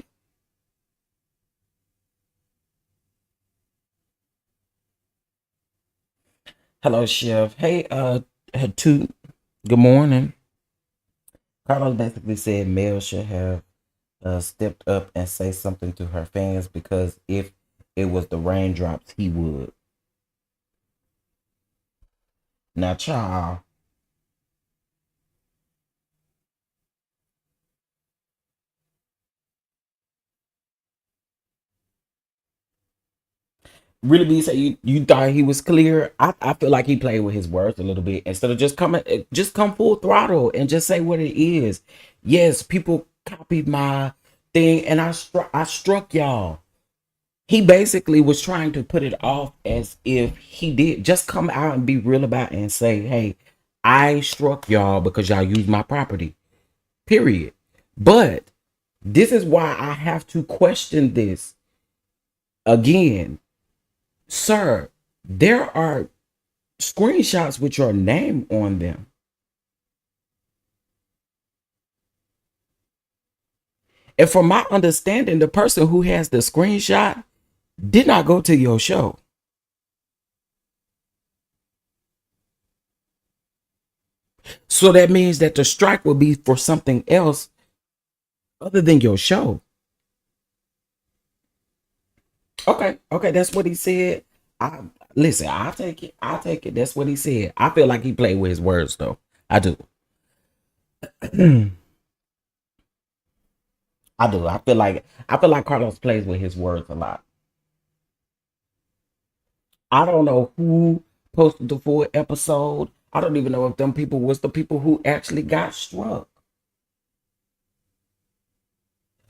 Hello, Chef. Hey, Toot. Good morning. Carlos basically said Mel should have stepped up and say something to her fans because if it was the raindrops, he would. Now, child, really be say you thought he was clear. I feel like he played with his words a little bit instead of just come full throttle and just say what it is. Yes, people copied my thing and I struck y'all. He basically was trying to put it off as if he did. Just come out and be real about it and say, hey, I struck y'all because y'all used my property. Period. But this is why I have to question this again. Sir, there are screenshots with your name on them. And from my understanding, the person who has the screenshot did not go to your show. So that means that the strike will be for something else other than your show. Okay, that's what he said. I listen, I'll take it. I'll take it. That's what he said. I feel like he played with his words though. I do. I do. I feel like Carlos plays with his words a lot. I don't know who posted the full episode. I don't even know if them people was the people who actually got struck.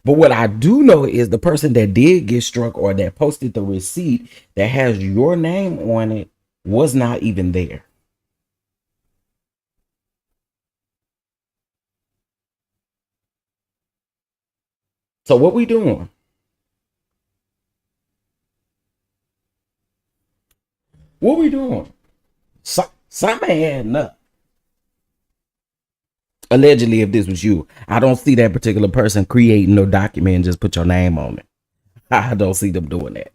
But what I do know is the person that did get struck or that posted the receipt that has your name on it was not even there. So what we doing? What we doing? Something adding up. Allegedly, if this was you, I don't see that particular person creating no document and just put your name on it. I don't see them doing that.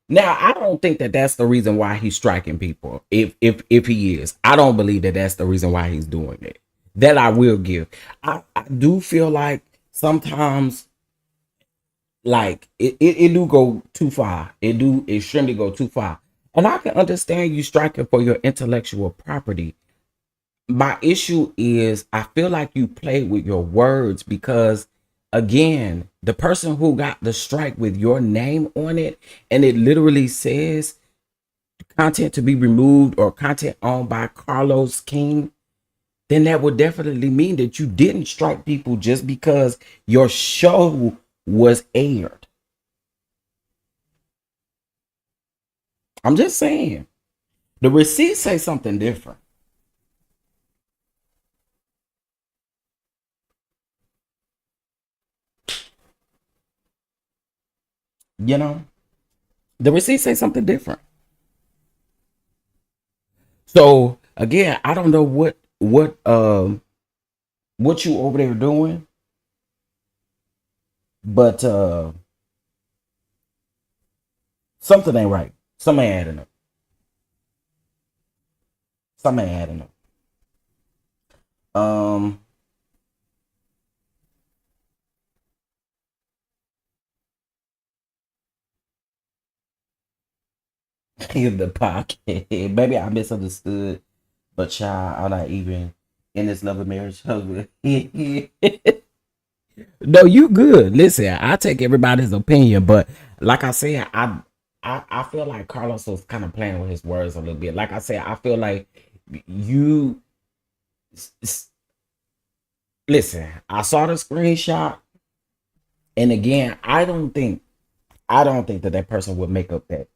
Now, I don't think that that's the reason why he's striking people. If he is, I don't believe that that's the reason why he's doing it. That I will give. I do feel like sometimes, like it do go too far. It do extremely go too far, and I can understand you striking for your intellectual property. My issue is I feel like you play with your words because again, the person who got the strike with your name on it and it literally says content to be removed or content owned by Carlos King, then that would definitely mean that you didn't strike people just because your show was aired. I'm just saying. The receipts say something different. You know, the receipts say something different. So again, I don't know what you over there doing, but something ain't right. Something ain't adding up. Something ain't adding up. In the pocket. Maybe I misunderstood, but child, I'm not even in this love and marriage husband. No, you good. Listen, I take everybody's opinion, but like I said, I feel like Carlos was kind of playing with his words a little bit. Like I said, I feel like you listen. I saw the screenshot, and again, I don't think that that person would make up that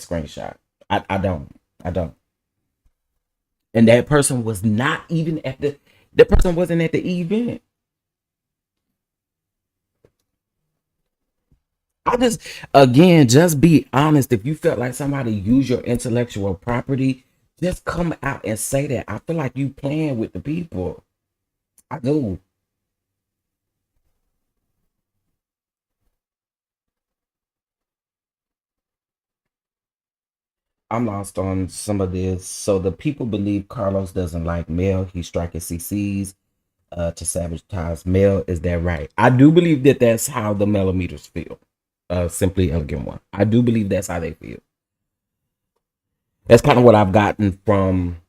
screenshot. I don't. I don't. And that person was not even at the person wasn't at the event. I just again just be honest. If you felt like somebody used your intellectual property, just come out and say that. I feel like you playing with the people. I do. I'm lost on some of this. So the people believe Carlos doesn't like Mel. He's striking CCs to sabotage Mel. Is that right? I do believe that that's how the millimeters feel. Simply elegant one. I do believe that's how they feel. That's kind of what I've gotten from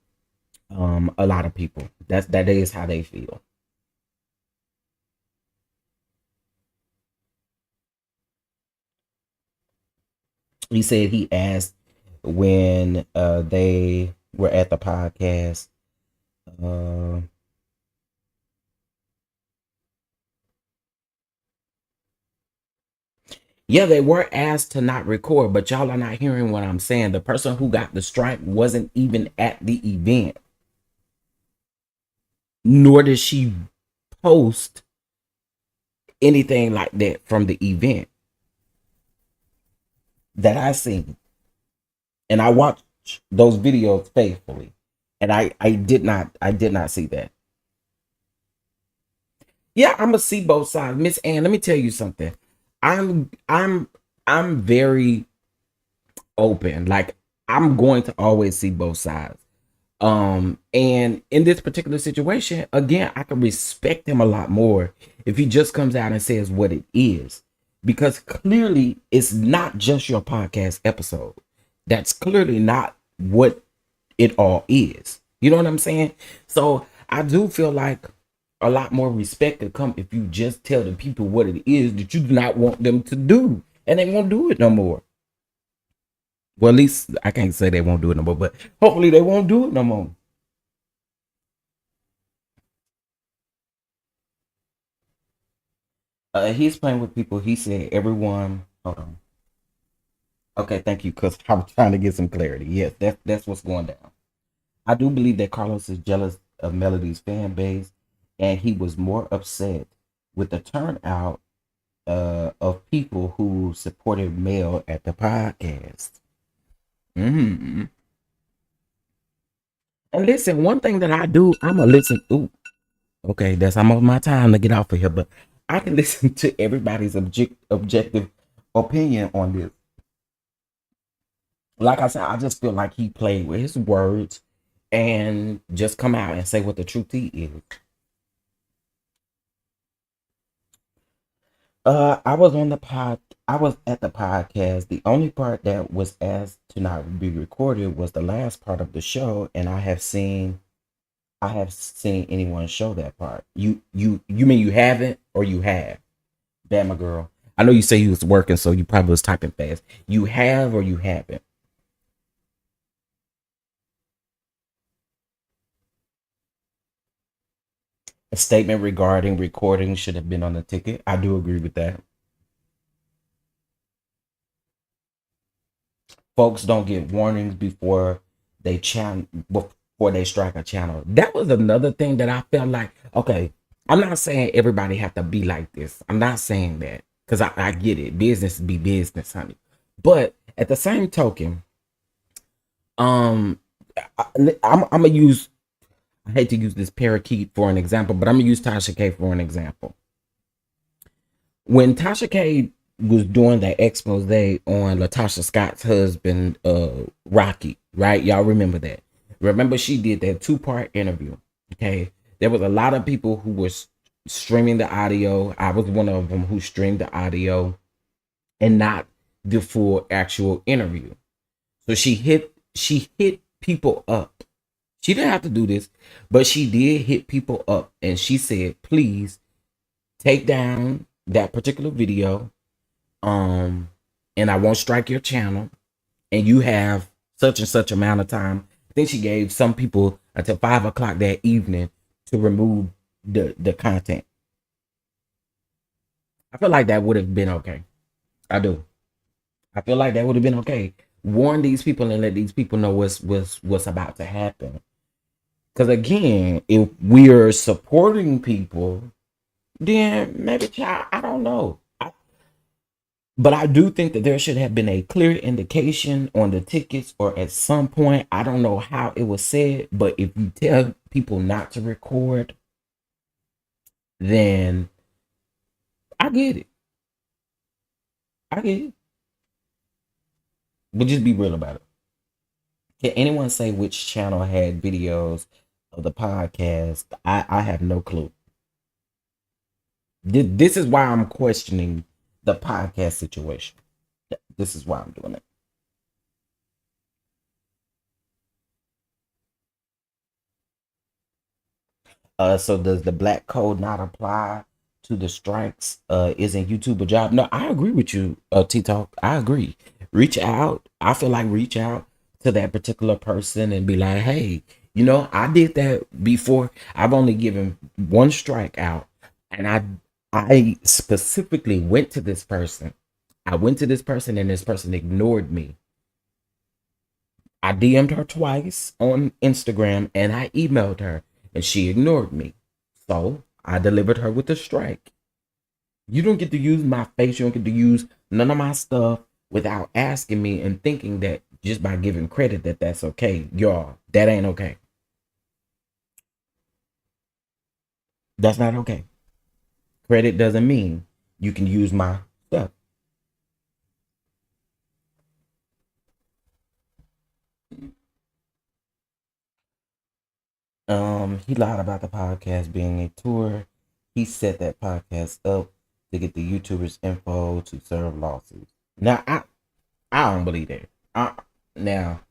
a lot of people. That is how they feel. He said he asked when they were at the podcast. Uh, yeah, they were asked to not record, but y'all are not hearing what I'm saying. The person who got the strike wasn't even at the event, nor did she post anything like that from the event that I seen. And I watched those videos faithfully, and I did not see that. Yeah, I'm gonna see both sides. Miss Ann, let me tell you something. I'm very open. Like I'm going to always see both sides. And in this particular situation, again, I can respect him a lot more if he just comes out and says what it is. Because clearly it's not just your podcast episode. That's clearly not what it all is. You know what I'm saying? So I do feel like a lot more respect could come if you just tell the people what it is that you do not want them to do. And they won't do it no more. Well, at least I can't say they won't do it no more, but hopefully they won't do it no more. He's playing with people. He said everyone. Hold on. Okay, thank you, because I'm trying to get some clarity. Yes, that's what's going down. I do believe that Carlos is jealous of Melody's fan base, and he was more upset with the turnout of people who supported Mel at the podcast. Mm-hmm. And listen, one thing that I do, I'm a listen. Ooh, okay, that's almost my time to get off of here, but I can listen to everybody's objective opinion on this. Like I said, I just feel like he played with his words and just come out and say what the truth is. I was on the pod. I was at the podcast. The only part that was asked to not be recorded was the last part of the show, and I have seen anyone show that part. You mean you haven't or you have? Damn, my girl. I know you say you was working, so you probably was typing fast. You have or you haven't? A statement regarding recording should have been on the ticket. I do agree with that. Folks don't get warnings before they strike a channel. That was another thing that I felt like, okay, I'm not saying everybody have to be like this. I'm not saying that, because I get it. Business be business, honey. But at the same token, um, I'm gonna use. I hate to use this parakeet for an example, but I'm gonna use Tasha K for an example. When Tasha K was doing that expose on Latasha Scott's husband, Rocky, right? Y'all remember that? Remember she did that 2-part interview. Okay, there was a lot of people who were streaming the audio. I was one of them who streamed the audio and not the full actual interview. So she hit people up. She didn't have to do this, but she did hit people up, and she said, please take down that particular video, and I won't strike your channel, and you have such and such amount of time. Then she gave some people until 5 o'clock that evening to remove the content. I feel like that would have been okay. I do. I feel like that would have been okay. Warn these people and let these people know what's about to happen. Because again, if we're supporting people, then maybe, child, I don't know. But I do think that there should have been a clear indication on the tickets, or at some point, I don't know how it was said, but if you tell people not to record, then I get it. I get it. But just be real about it. Can anyone say which channel had videos of the podcast? I have no clue. This is why I'm questioning the podcast situation. This is why I'm doing it. So does the black code not apply to the strikes? Isn't YouTube a job? No, I agree with you, T-Talk. I agree. Reach out. I feel like reach out to that particular person and be like, hey, I did that before. I've only given one strike out, and I specifically went to this person. I went to this person, and this person ignored me. I DM'd her twice on Instagram, and I emailed her, and she ignored me. So I delivered her with a strike. You don't get to use my face. You don't get to use none of my stuff without asking me and thinking that just by giving credit that that's okay. Y'all, that ain't okay. That's not okay. Credit doesn't mean you can use my stuff. He lied about the podcast being a tour. He set that podcast up to get the YouTubers info to serve lawsuits. Now I don't believe that. Now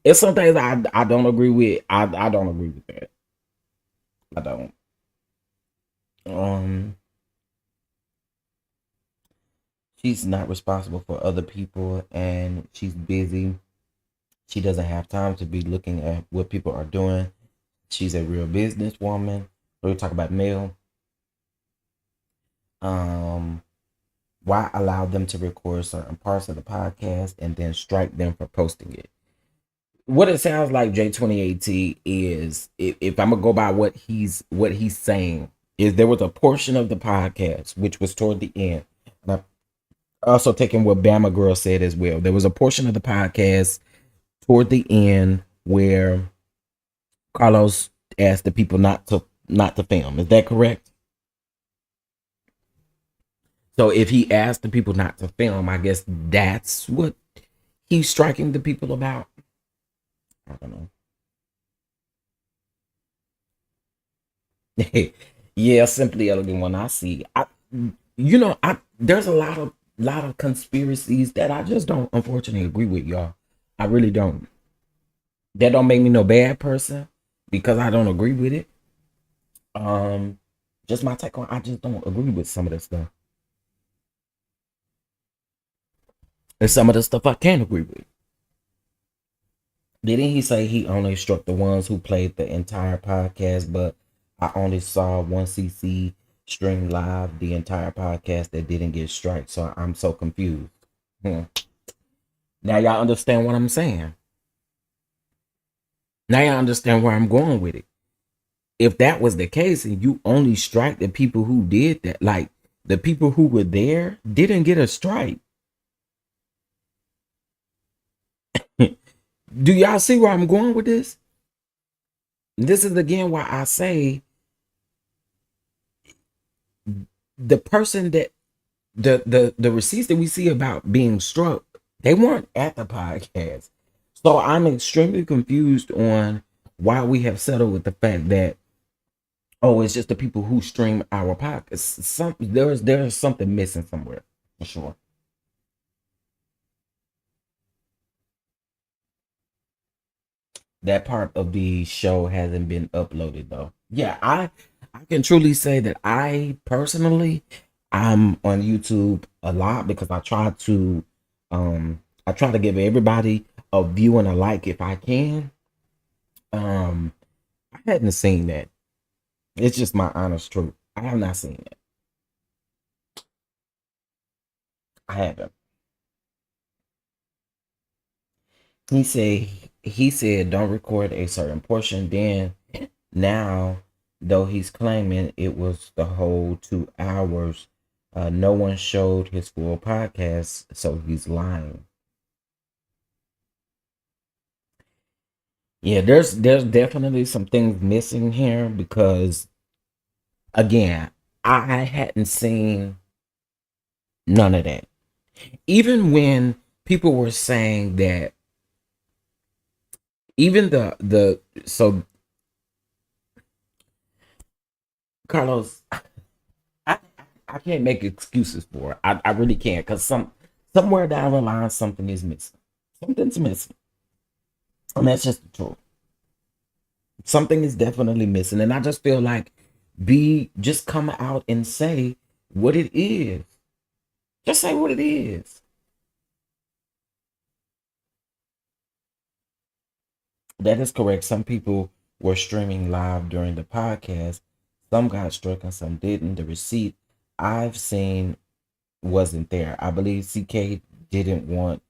it's some things I don't agree with. I don't agree with that. I don't. Um she's not responsible for other people and she's busy. She doesn't have time to be looking at what people are doing. She's a real businesswoman. We talk about Mel. Why allow them to record certain parts of the podcast and then strike them for posting it? What it sounds like, J2018, is if I'm gonna go by what he's saying, is there was a portion of the podcast which was toward the end. And I'm also taking what Bama Girl said as well. There was a portion of the podcast toward the end where Carlos asked the people not to film. Is that correct? So if he asked the people not to film, I guess that's what he's striking the people about. I don't know. Yeah, simply elegant. When I see, there's a lot of conspiracies that I just don't unfortunately agree with, y'all. I really don't. That don't make me no bad person because I don't agree with it. Just my take on. I just don't agree with some of the stuff. And some of the stuff I can't agree with. Didn't he say he only struck the ones who played the entire podcast, but I only saw one CC stream live the entire podcast that didn't get striked, so I'm so confused. Now y'all understand what I'm saying. Now y'all understand where I'm going with it. If that was the case and you only strike the people who did that, like the people who were there didn't get a strike. Do y'all see where I'm going with this? This is again why I say the person that the receipts that we see about being struck, they weren't at the podcast. So I'm extremely confused on why we have settled with the fact that, oh, it's just the people who stream our podcast. There's something missing somewhere for sure. That part of the show hasn't been uploaded though. Yeah, I can truly say that I personally I'm on YouTube a lot because I try to give everybody a view and a like if I can. I hadn't seen that. It's just my honest truth. I have not seen it. I haven't. He said don't record a certain portion. Then now, though he's claiming it was the whole 2 hours, no one showed his full podcast, so he's lying. Yeah, there's definitely some things missing here because again, I hadn't seen none of that. Even when people were saying that, even the so Carlos, I I can't make excuses for it. I really can't because somewhere down the line something is missing. Something's missing, and that's just the truth. Something is definitely missing, and I just feel like just come out and say what it is. Just say what it is. That is correct. Some people were streaming live during the podcast. Some got struck and some didn't. The receipt I've seen wasn't there. I believe CK didn't want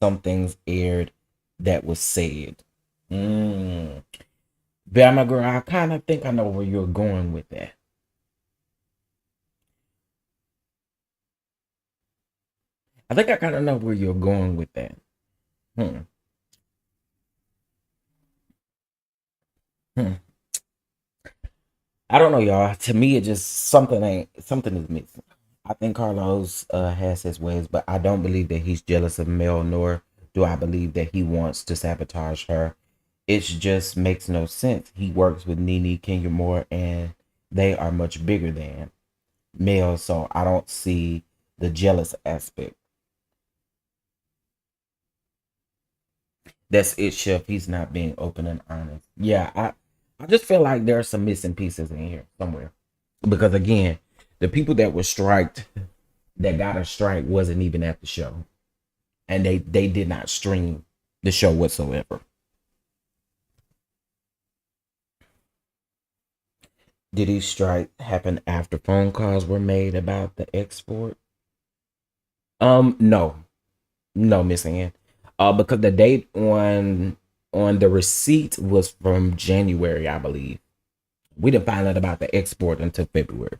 some things aired that was said. Bama girl, I kind of think I know where you're going with that. I think I kind of know where you're going with that. Hmm. Hmm. I don't know, y'all. To me, it just something is missing. I think Carlos has his ways, but I don't believe that he's jealous of Mel, nor do I believe that he wants to sabotage her. It just makes no sense. He works with Nene, Kenya Moore, and they are much bigger than Mel, so I don't see the jealous aspect. That's it, Chef. He's not being open and honest. Yeah, I just feel like there are some missing pieces in here somewhere. Because again, the people that were striked, that got a strike, wasn't even at the show. And they did not stream the show whatsoever. Did he strike happen after phone calls were made about the export? No. No, Miss Ann. Because the date on the receipt was from January, I believe. We didn't find out about the export until February.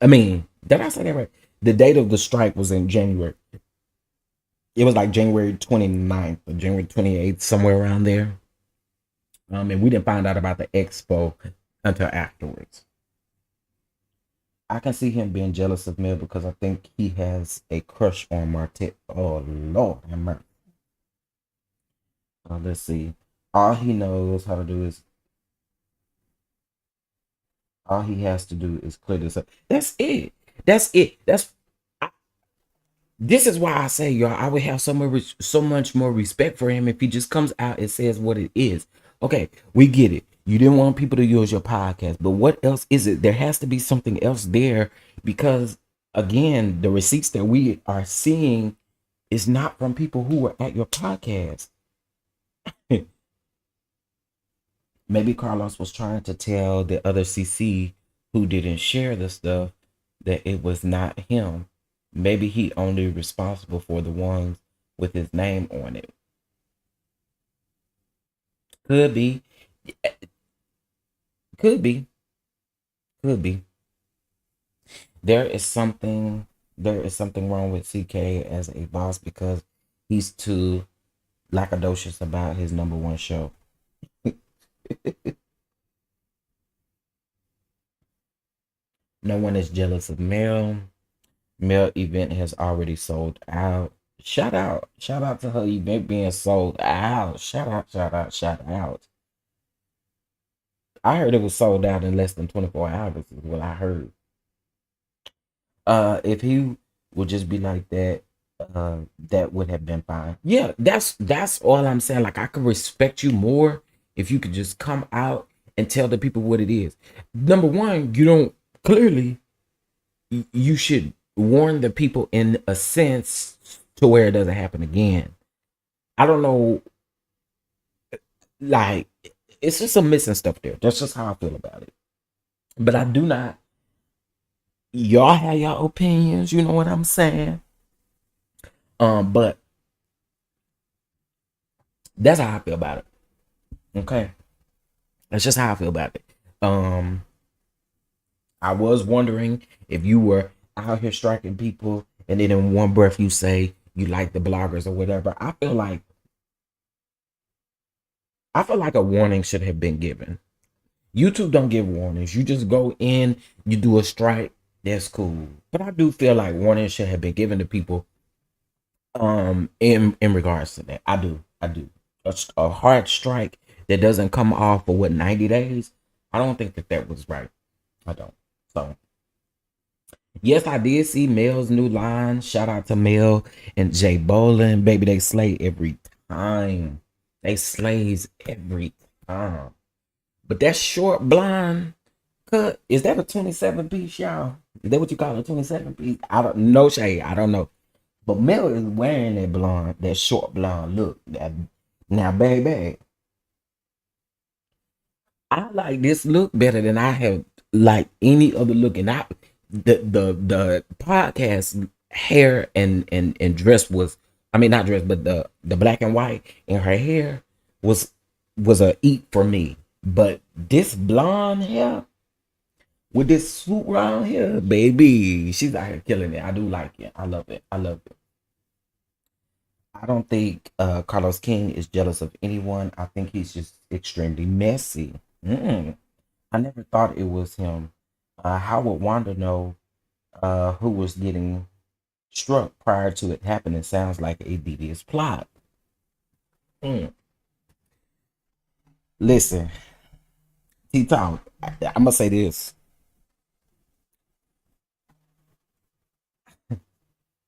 I mean, did I say that right? The date of the strike was in January. It was like January 29th or January 28th, somewhere around there. And we didn't find out about the expo until afterwards. I can see him being jealous of Mel because I think he has a crush on Martell. Oh Lord, have mercy. Let's see. All he knows how to do is all he has to do is clear this up. That's it. That's it. This is why I say, y'all, I would have so much more respect for him if he just comes out and says what it is. Okay, we get it. You didn't want people to use your podcast, but what else is it? There has to be something else there because, again, the receipts that we are seeing is not from people who were at your podcast. Maybe Carlos was trying to tell the other CC who didn't share the stuff that it was not him. Maybe he only responsible for the ones with his name on it. Could be. Could be. Could be. There is something wrong with CK as a boss because he's too lackadaicious about his number one show. No one is jealous of Mel. Mel event has already sold out. Shout out to her event being sold out. Shout out. I heard it was sold out in less than 24 hours, is what I heard. If he would just be like that, that would have been fine. Yeah, that's all I'm saying. Like I could respect you more if you could just come out and tell the people what it is. Number one, you don't clearly you should warn the people in a sense to where it doesn't happen again. I don't know, like it's just some missing stuff there. That's just how I feel about it. But I do not. Y'all have your opinions. You know what I'm saying? But that's how I feel about it. Okay, that's just how I feel about it. I was wondering if you were out here striking people, and then in one breath you say you like the bloggers or whatever. I feel like a warning should have been given. YouTube don't give warnings. You just go in, you do a strike, that's cool. But I do feel like warnings should have been given to people in regards to that. I do. A hard strike that doesn't come off for what 90 days. I don't think that was right. I don't. So yes, I did see Mel's new line. Shout out to Mel and Jay Bolin. Baby, they slay every time. They slays every time. But that short blonde cut, is that a 27 piece, y'all? Is that what you call a 27 piece? I don't know, shade. I don't know. But Mel is wearing that blonde, that short blonde look. Now, baby, I like this look better than I have like any other look. And the podcast hair and dress was, I mean not dress, but the black and white and her hair was a eat for me. But this blonde hair with this swoop round here, baby, she's out here killing it. I do like it. I love it. I love it. I don't think Carlos King is jealous of anyone. I think he's just extremely messy. I never thought it was him. How would Wanda know who was getting struck prior to it happening sounds like a devious plot. Mm. Listen, T-Talk, I'm gonna say this.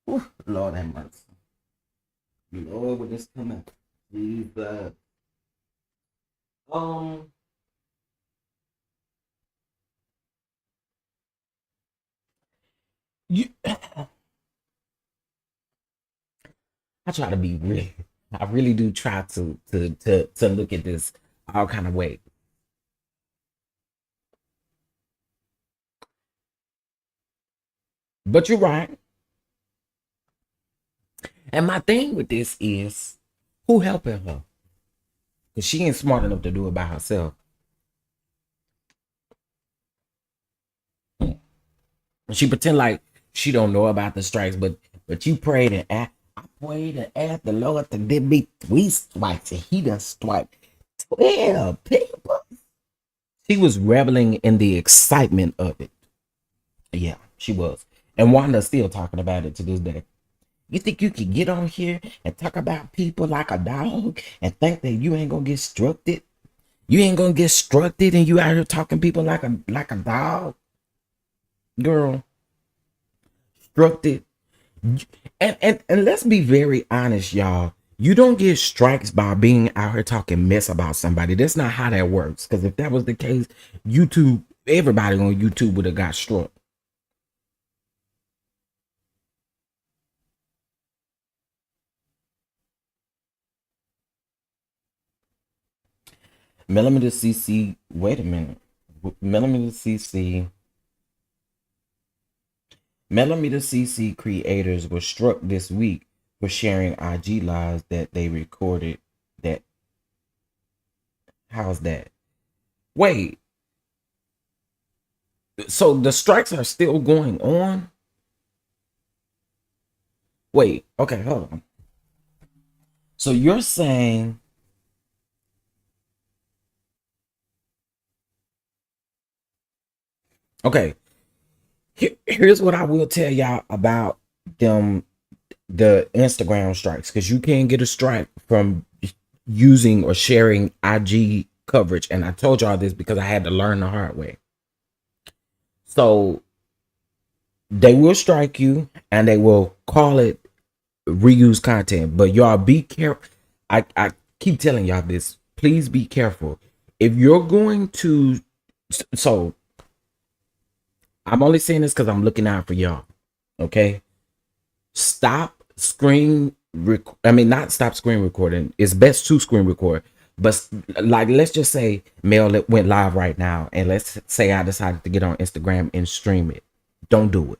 Whew, Lord have mercy. Lord, when this come out. Jesus. Um, you, I try to be really, I really do try to look at this all kind of way. But you're right. And my thing with this is, who helping her? Because she ain't smart enough to do it by herself. She pretend like she don't know about the strikes, but you prayed and asked. I prayed and asked the Lord to give me 3 strikes, and He done swiped 12 people. She was reveling in the excitement of it. Yeah, she was. And Wanda's still talking about it to this day. You think you can get on here and talk about people like a dog and think that you ain't gonna get struck it? You ain't gonna get struck it, and you out here talking people like a dog? Girl, struck it. And let's be very honest, y'all. You don't get strikes by being out here talking mess about somebody. That's not how that works. Because if that was the case, YouTube, everybody on YouTube would have got struck. Millimeter CC, wait a minute. Millimeter CC, Millimeter CC creators were struck this week for sharing IG lives that they recorded. That, how's that? Wait, so the strikes are still going on? Wait, okay, hold on. So you're saying, okay, here's what I will tell y'all about them, the Instagram strikes, because you can't get a strike from using or sharing IG coverage. And I told y'all this because I had to learn the hard way. So they will strike you and they will call it reuse content. But y'all be careful. I keep telling y'all this. Please be careful. If you're going to, so I'm only saying this because I'm looking out for y'all. Okay. Stop screen I mean, not stop screen recording. It's best to screen record. But like, let's just say Mel went live right now, and let's say I decided to get on Instagram and stream it. Don't do it.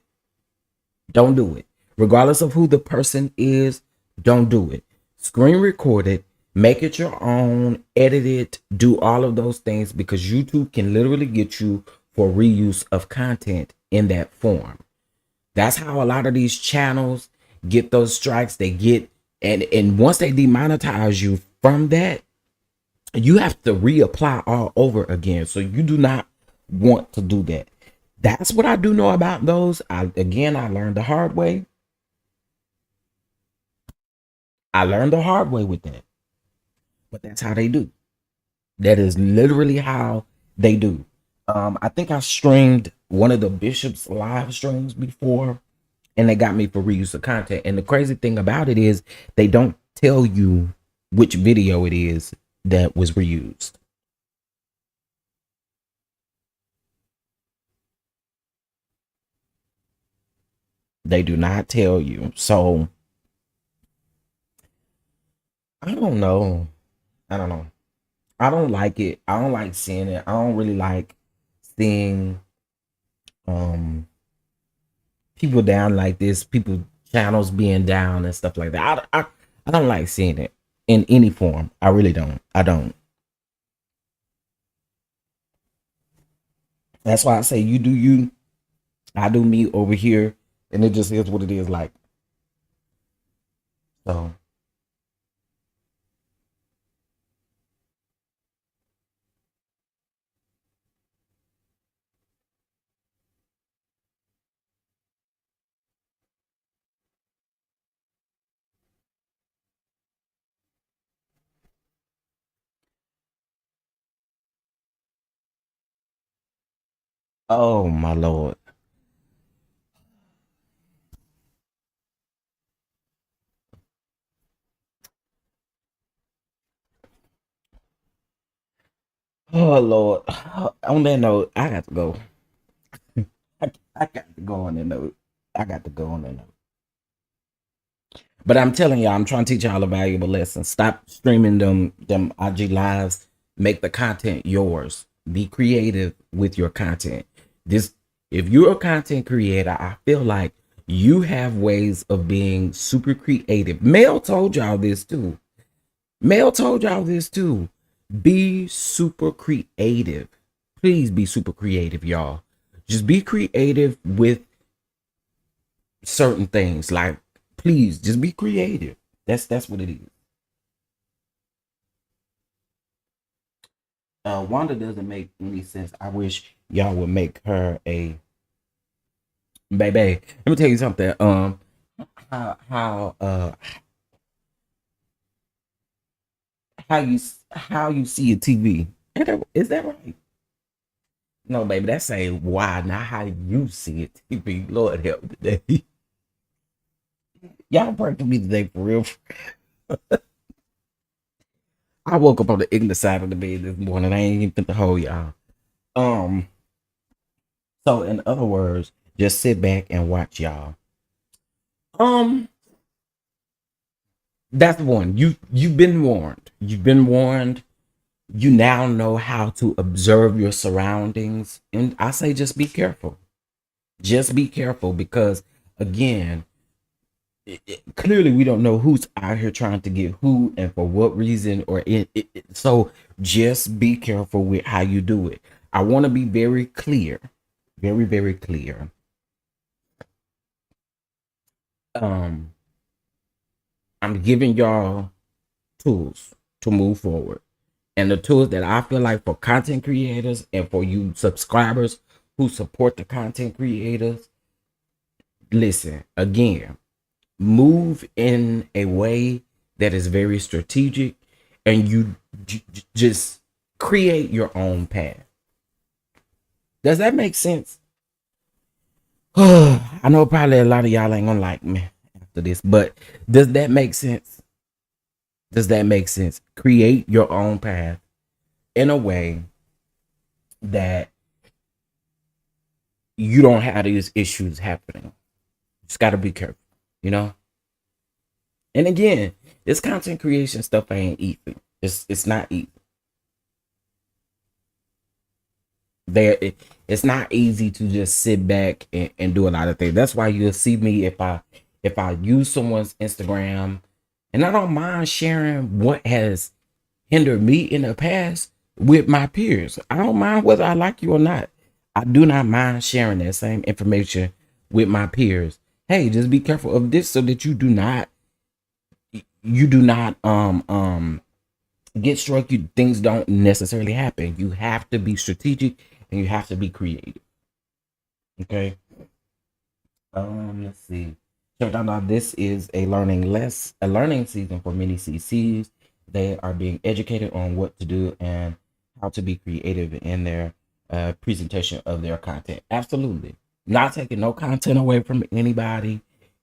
Don't do it. Regardless of who the person is, don't do it. Screen record it, make it your own, edit it, do all of those things, because YouTube can literally get you for reuse of content in that form. That's how a lot of these channels get those strikes. They get, and once they demonetize you from that, you have to reapply all over again. So you do not want to do that. That's what I do know about those. I learned the hard way. I learned the hard way with that. But that's how they do. That is literally how they do. I think I streamed one of the Bishop's live streams before, and they got me for reuse of content. And the crazy thing about it is they don't tell you which video it is that was reused. They do not tell you. So I don't know. I don't know. I don't like it. I don't like seeing it. I don't really like seeing um people down like this, people channels being down and stuff like that. I don't like seeing it in any form. I really don't. I don't. That's why I say you do you, I do me over here, and it just is what it is. Like, so Oh my Lord. Oh Lord. On that note, I got to go. I got to go on that note. I got to go on that note. But I'm telling y'all, I'm trying to teach y'all a valuable lesson. Stop streaming them IG lives. Make the content yours. Be creative with your content. This, if you're a content creator, I feel like you have ways of being super creative. Mel told y'all this too. Mel told y'all this too. Be super creative. Please be super creative, y'all. Just be creative with certain things. Like, please just be creative. That's what it is. Wanda doesn't make any sense. I wish y'all would make her a baby. Let me tell you something. How how you see a TV? Is that right? No, baby, that's a why, not how you see it. TV. Lord help today. Y'all pray for me today for real. I woke up on the ignorant side of the bed this morning. I ain't even think to hold y'all. Um, so in other words, just sit back and watch y'all. Um, that's one. You've been warned. You've been warned. You now know how to observe your surroundings. And I say just be careful. Just be careful because again, clearly we don't know who's out here trying to get who and for what reason or so just be careful with how you do it. I want to be very clear, very clear. um I'm giving y'all tools to move forward, and the tools that I feel like for content creators and for you subscribers who support the content creators, listen again, move in a way that is very strategic, and you just create your own path. Does that make sense? I know probably a lot of y'all ain't gonna like me after this, but does that make sense? Does that make sense? Create your own path in a way that you don't have these issues happening. Just got to be careful, you know? And again, this content creation stuff ain't easy. It's not easy. It's not easy to just sit back and do a lot of things. That's why you'll see me if I use someone's Instagram, and I don't mind sharing what has hindered me in the past with my peers. I don't mind whether I like you or not. I do not mind sharing that same information with my peers. Hey, just be careful of this so that you do not get struck. Things don't necessarily happen. You have to be strategic and you have to be creative. Okay. Let's see. So now this is a learning season for many CCs. They are being educated on what to do and how to be creative in their presentation of their content. Absolutely. Not taking no content away from anybody,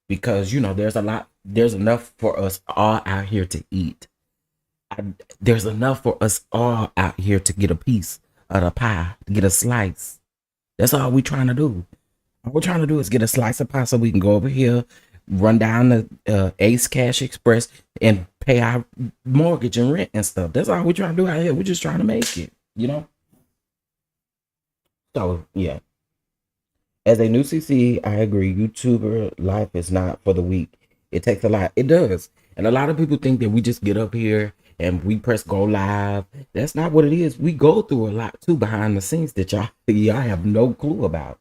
because you know there's enough for us all out here to eat. There's enough for us all out here to get a piece of the pie, to get a slice. That's all we're trying to do. All we're trying to do is get a slice of pie so we can go over here, run down the Ace Cash Express, and pay our mortgage and rent and stuff. That's all we're trying to do out here. We're just trying to make it, you know? So, yeah. As a new CC, I agree. YouTuber life is not for the weak. It takes a lot. It does. And a lot of people think that we just get up here and we press go live. That's not what it is. We go through a lot too behind the scenes that y'all have no clue about.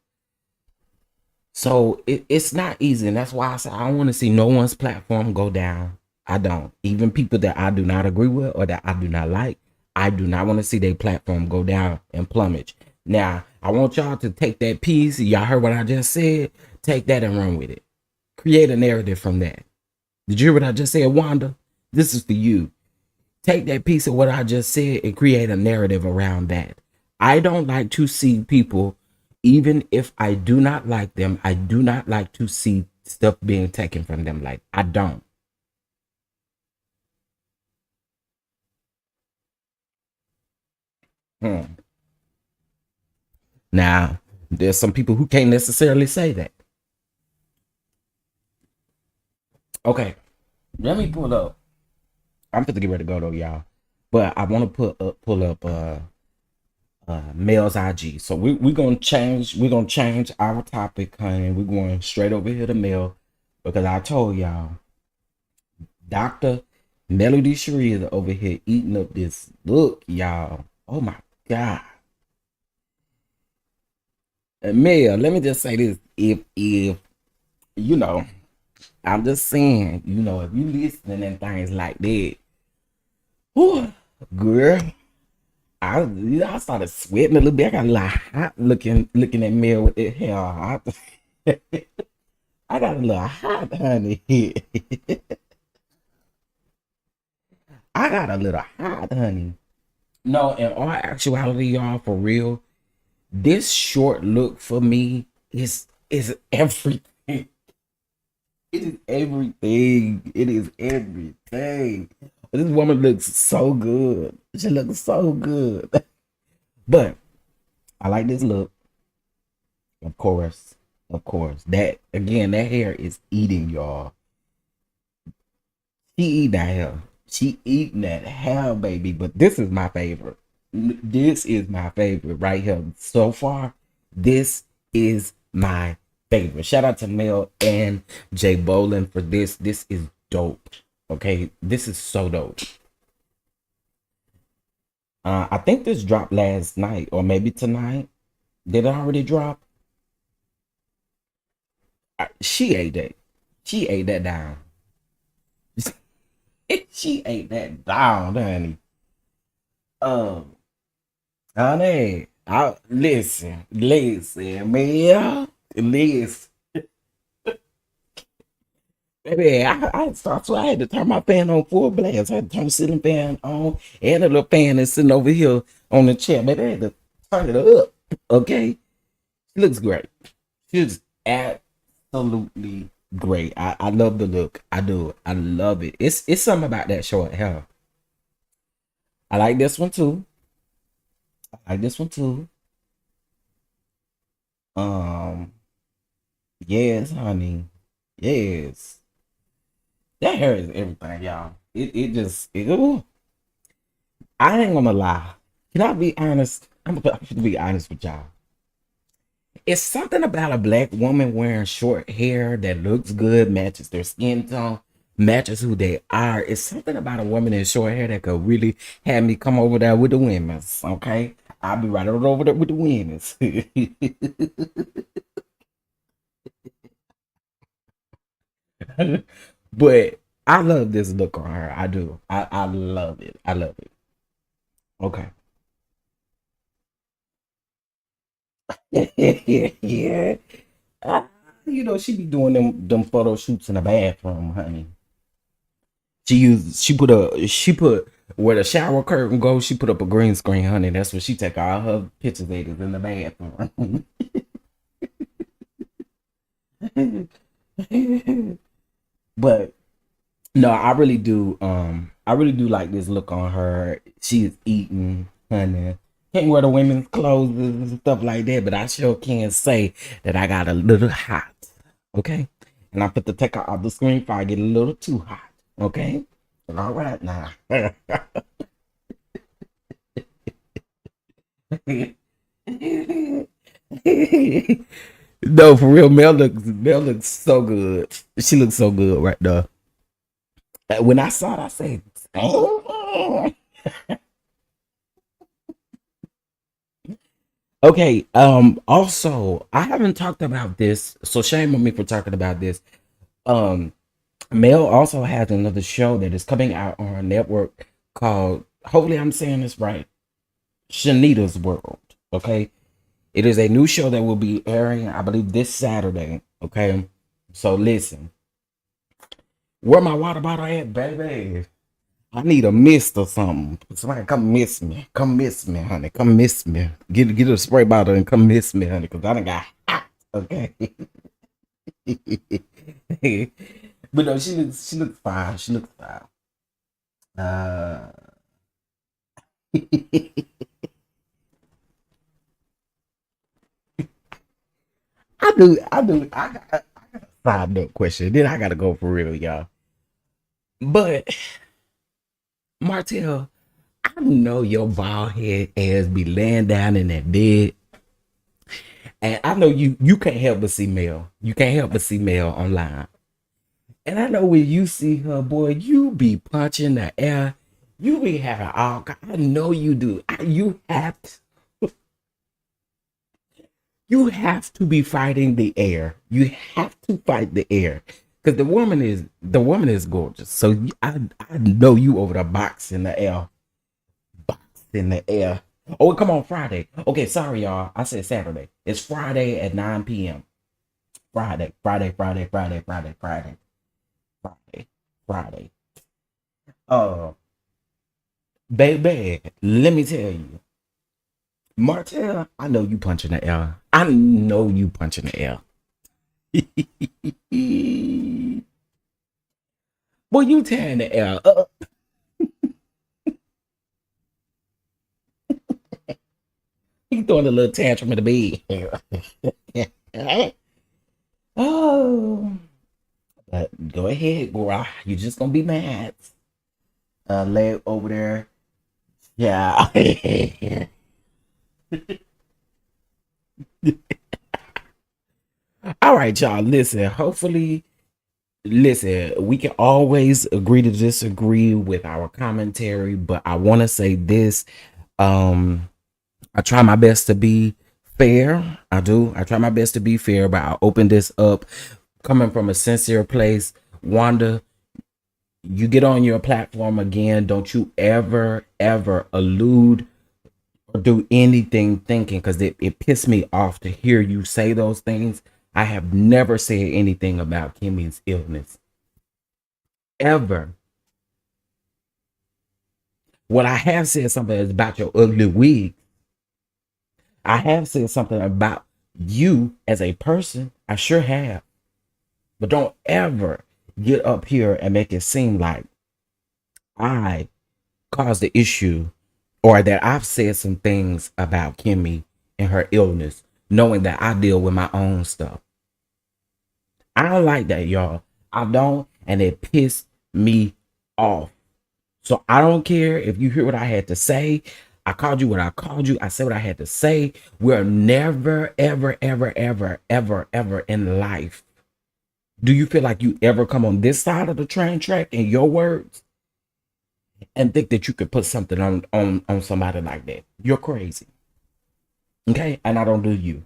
So it's not easy. And that's why I say I don't want to see no one's platform go down. I don't. Even people that I do not agree with or that I do not like, I do not want to see their platform go down and plummet. Now, I want y'all to take that piece. Y'all heard what I just said. Take that and run with it. Create a narrative from that. Did you hear what I just said, Wanda? This is for you. Take that piece of what I just said and create a narrative around that. I don't like to see people even if I do not like them, I do not like to see stuff being taken from them. Like, I don't. Hmm. Now, there's some people who can't necessarily say that. Okay, let me pull up. I'm going to get ready to go though, y'all. But I want to pull up Mel's IG. So we're gonna change our topic, honey. We're going straight over here to Mel because I told y'all Dr. Melody Cherie is over here eating up this look, y'all. Oh my god. And Mel, let me just say this. If you know, I'm just saying, if you listening and things like that, whew, girl, I started sweating a little bit. I got a little hot looking at Mel with that hair. I got a little hot, honey. I got a little hot, honey. No, in all actuality, y'all, for real, this short look for me is everything. It is everything. It is everything. This woman looks so good. She looks so good. But I like this look. Of course. Of course. That again, that hair is eating, y'all. She eat that hair. She eating that hair, baby. But this is my favorite. This is my favorite right here. So far, this is my favorite. Shout out to Mel and Jay Bolin for this. This is dope. Okay, this is so dope. I think this dropped last night or maybe tonight. Did it already drop? She ate that. She ate that down. She ate that down, honey. Um, honey, listen, man, listen. Baby, I had to turn my fan on full blast. I had to turn the ceiling fan on and the little fan that's sitting over here on the chair. Baby, I had to turn it up. Okay, she looks great. She's absolutely great. I love the look. I do. I love it. It's something about that short hair. I like this one too. I like this one too. Um, yes, honey. Yes. That hair is everything, y'all. Ooh. I ain't gonna lie. Can I be honest? I'm gonna be honest with y'all. It's something about a black woman wearing short hair that looks good, matches their skin tone, matches who they are. It's something about a woman in short hair that could really have me come over there with the women's. Okay, I'll be right over there with the women's. But I love this look on her. I do. I love it. I love it. Okay. Yeah. Ah, she be doing them photo shoots in the bathroom, honey. She put where the shower curtain goes, she put up a green screen, honey. That's where she take all her pictures at is in the bathroom. But no, I really do like this look on her. She is eating, honey. Can't wear the women's clothes and stuff like that, but I sure can say that I got a little hot. Okay? And I put the take out of the screen if I get a little too hot. Okay? All right now. No, for real, Mel looks so good. She looks so good right there. When I saw it, I said, "Oh." Okay. Also, I haven't talked about this, so shame on me for talking about this. Um, Mel also has another show that is coming out on her network called. Hopefully, I'm saying this right. Shanita's World. Okay, it is a new show that will be airing, I believe, this Saturday. Okay, so listen. Where my water bottle at, baby? I need a mist or something. Somebody come miss me. Come miss me, honey. Come miss me. Get a spray bottle and come miss me, honey, because I done got hot. Okay. But no, she looks fine. She looks fine. Uh I got a side note question. Then I gotta go for real, y'all. But Martell, I know your bald head ass be laying down in that bed. And I know you can't help but see Mel. You can't help but see Mel online. And I know when you see her, boy, you be punching the air. You be having all. I know you do. You have to be fighting the air. You have to fight the air because the woman is gorgeous. So I know you over the box in the air, box in the air. Oh, come on, Friday. Okay, sorry, y'all. I said Saturday. It's Friday at 9 p.m. Friday, Friday, Friday, Friday, Friday, Friday, Friday, Friday. Uh, baby, let me tell you, Martell, I know you punching the air. I know you punching the air. Boy, you tearing the air up. You throwing a little tantrum in the bed. Oh, but go ahead, girl. You just gonna be mad. Lay over there. Yeah. All right, y'all. Listen. Hopefully, listen. We can always agree to disagree with our commentary, but I want to say this. Um, I try my best to be fair. I do. I try my best to be fair, but I open this up coming from a sincere place. Wanda, you get on your platform again. Don't you ever allude or do anything thinking because it pissed me off to hear you say those things. I have never said anything about Kimmy's illness. Ever. What I have said something is about your ugly wig. I have said something about you as a person. I sure have. But don't ever get up here and make it seem like I caused the issue or that I've said some things about Kimmy and her illness, knowing that I deal with my own stuff. I don't like that, y'all. I don't, and it pissed me off. So I don't care if you hear what I had to say. I called you what I called you. I said what I had to say. We're never, ever in life. Do you feel like you ever come on this side of the train track in your words and think that you could put something on somebody like that? You're crazy. Okay? And I don't do you.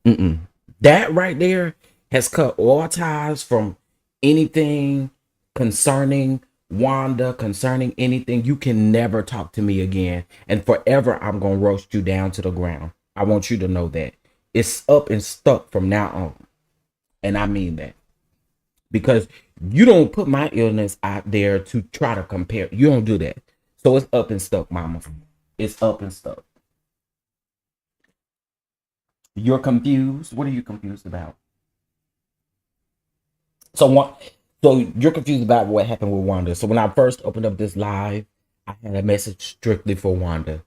Mm-mm. That right there has cut all ties from anything concerning Wanda, concerning anything. You can never talk to me again. And forever, I'm going to roast you down to the ground. I want you to know that. It's up and stuck from now on. And I mean that. Because you don't put my illness out there to try to compare. You don't do that. So it's up and stuck, mama. It's up and stuck. You're confused. What are you confused about? So what? So you're confused about what happened with Wanda. So when I first opened up this live, I had a message strictly for Wanda.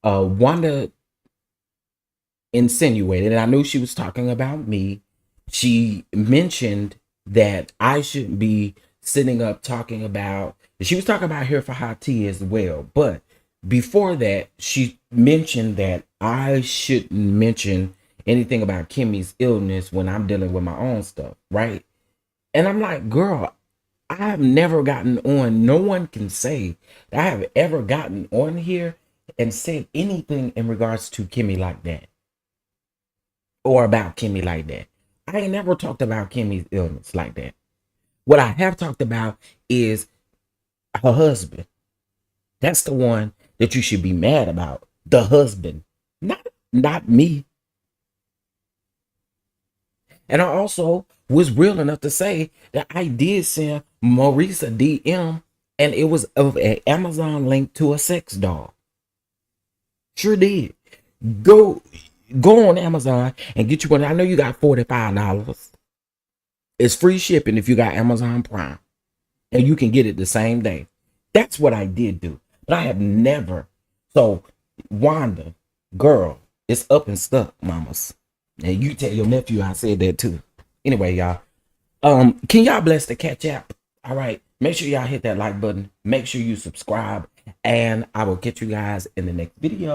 Wanda insinuated, and I knew she was talking about me. She mentioned that I shouldn't be sitting up talking about. She was talking about here for hot tea as well, but before that, she mentioned that I shouldn't mention anything about Kimmy's illness when I'm dealing with my own stuff, right? And I'm like, girl, I have never gotten on. No one can say that I have ever gotten on here and said anything in regards to Kimmy like that or about Kimmy like that. I ain't never talked about Kimmy's illness like that. What I have talked about is her husband. That's the one that you should be mad about. The husband, not me. And I also was real enough to say that I did send Maurice a DM and it was of an Amazon link to a sex doll. Sure did. Go on Amazon and get you one. I know you got $45. It's free shipping if you got Amazon Prime, and you can get it the same day. That's what I did do, but I have never. So Wanda, girl, it's up and stuck, mamas. And you tell your nephew I said that too. Anyway, y'all, can y'all bless the catch app? All right, make sure y'all hit that like button. Make sure you subscribe, and I will catch you guys in the next video.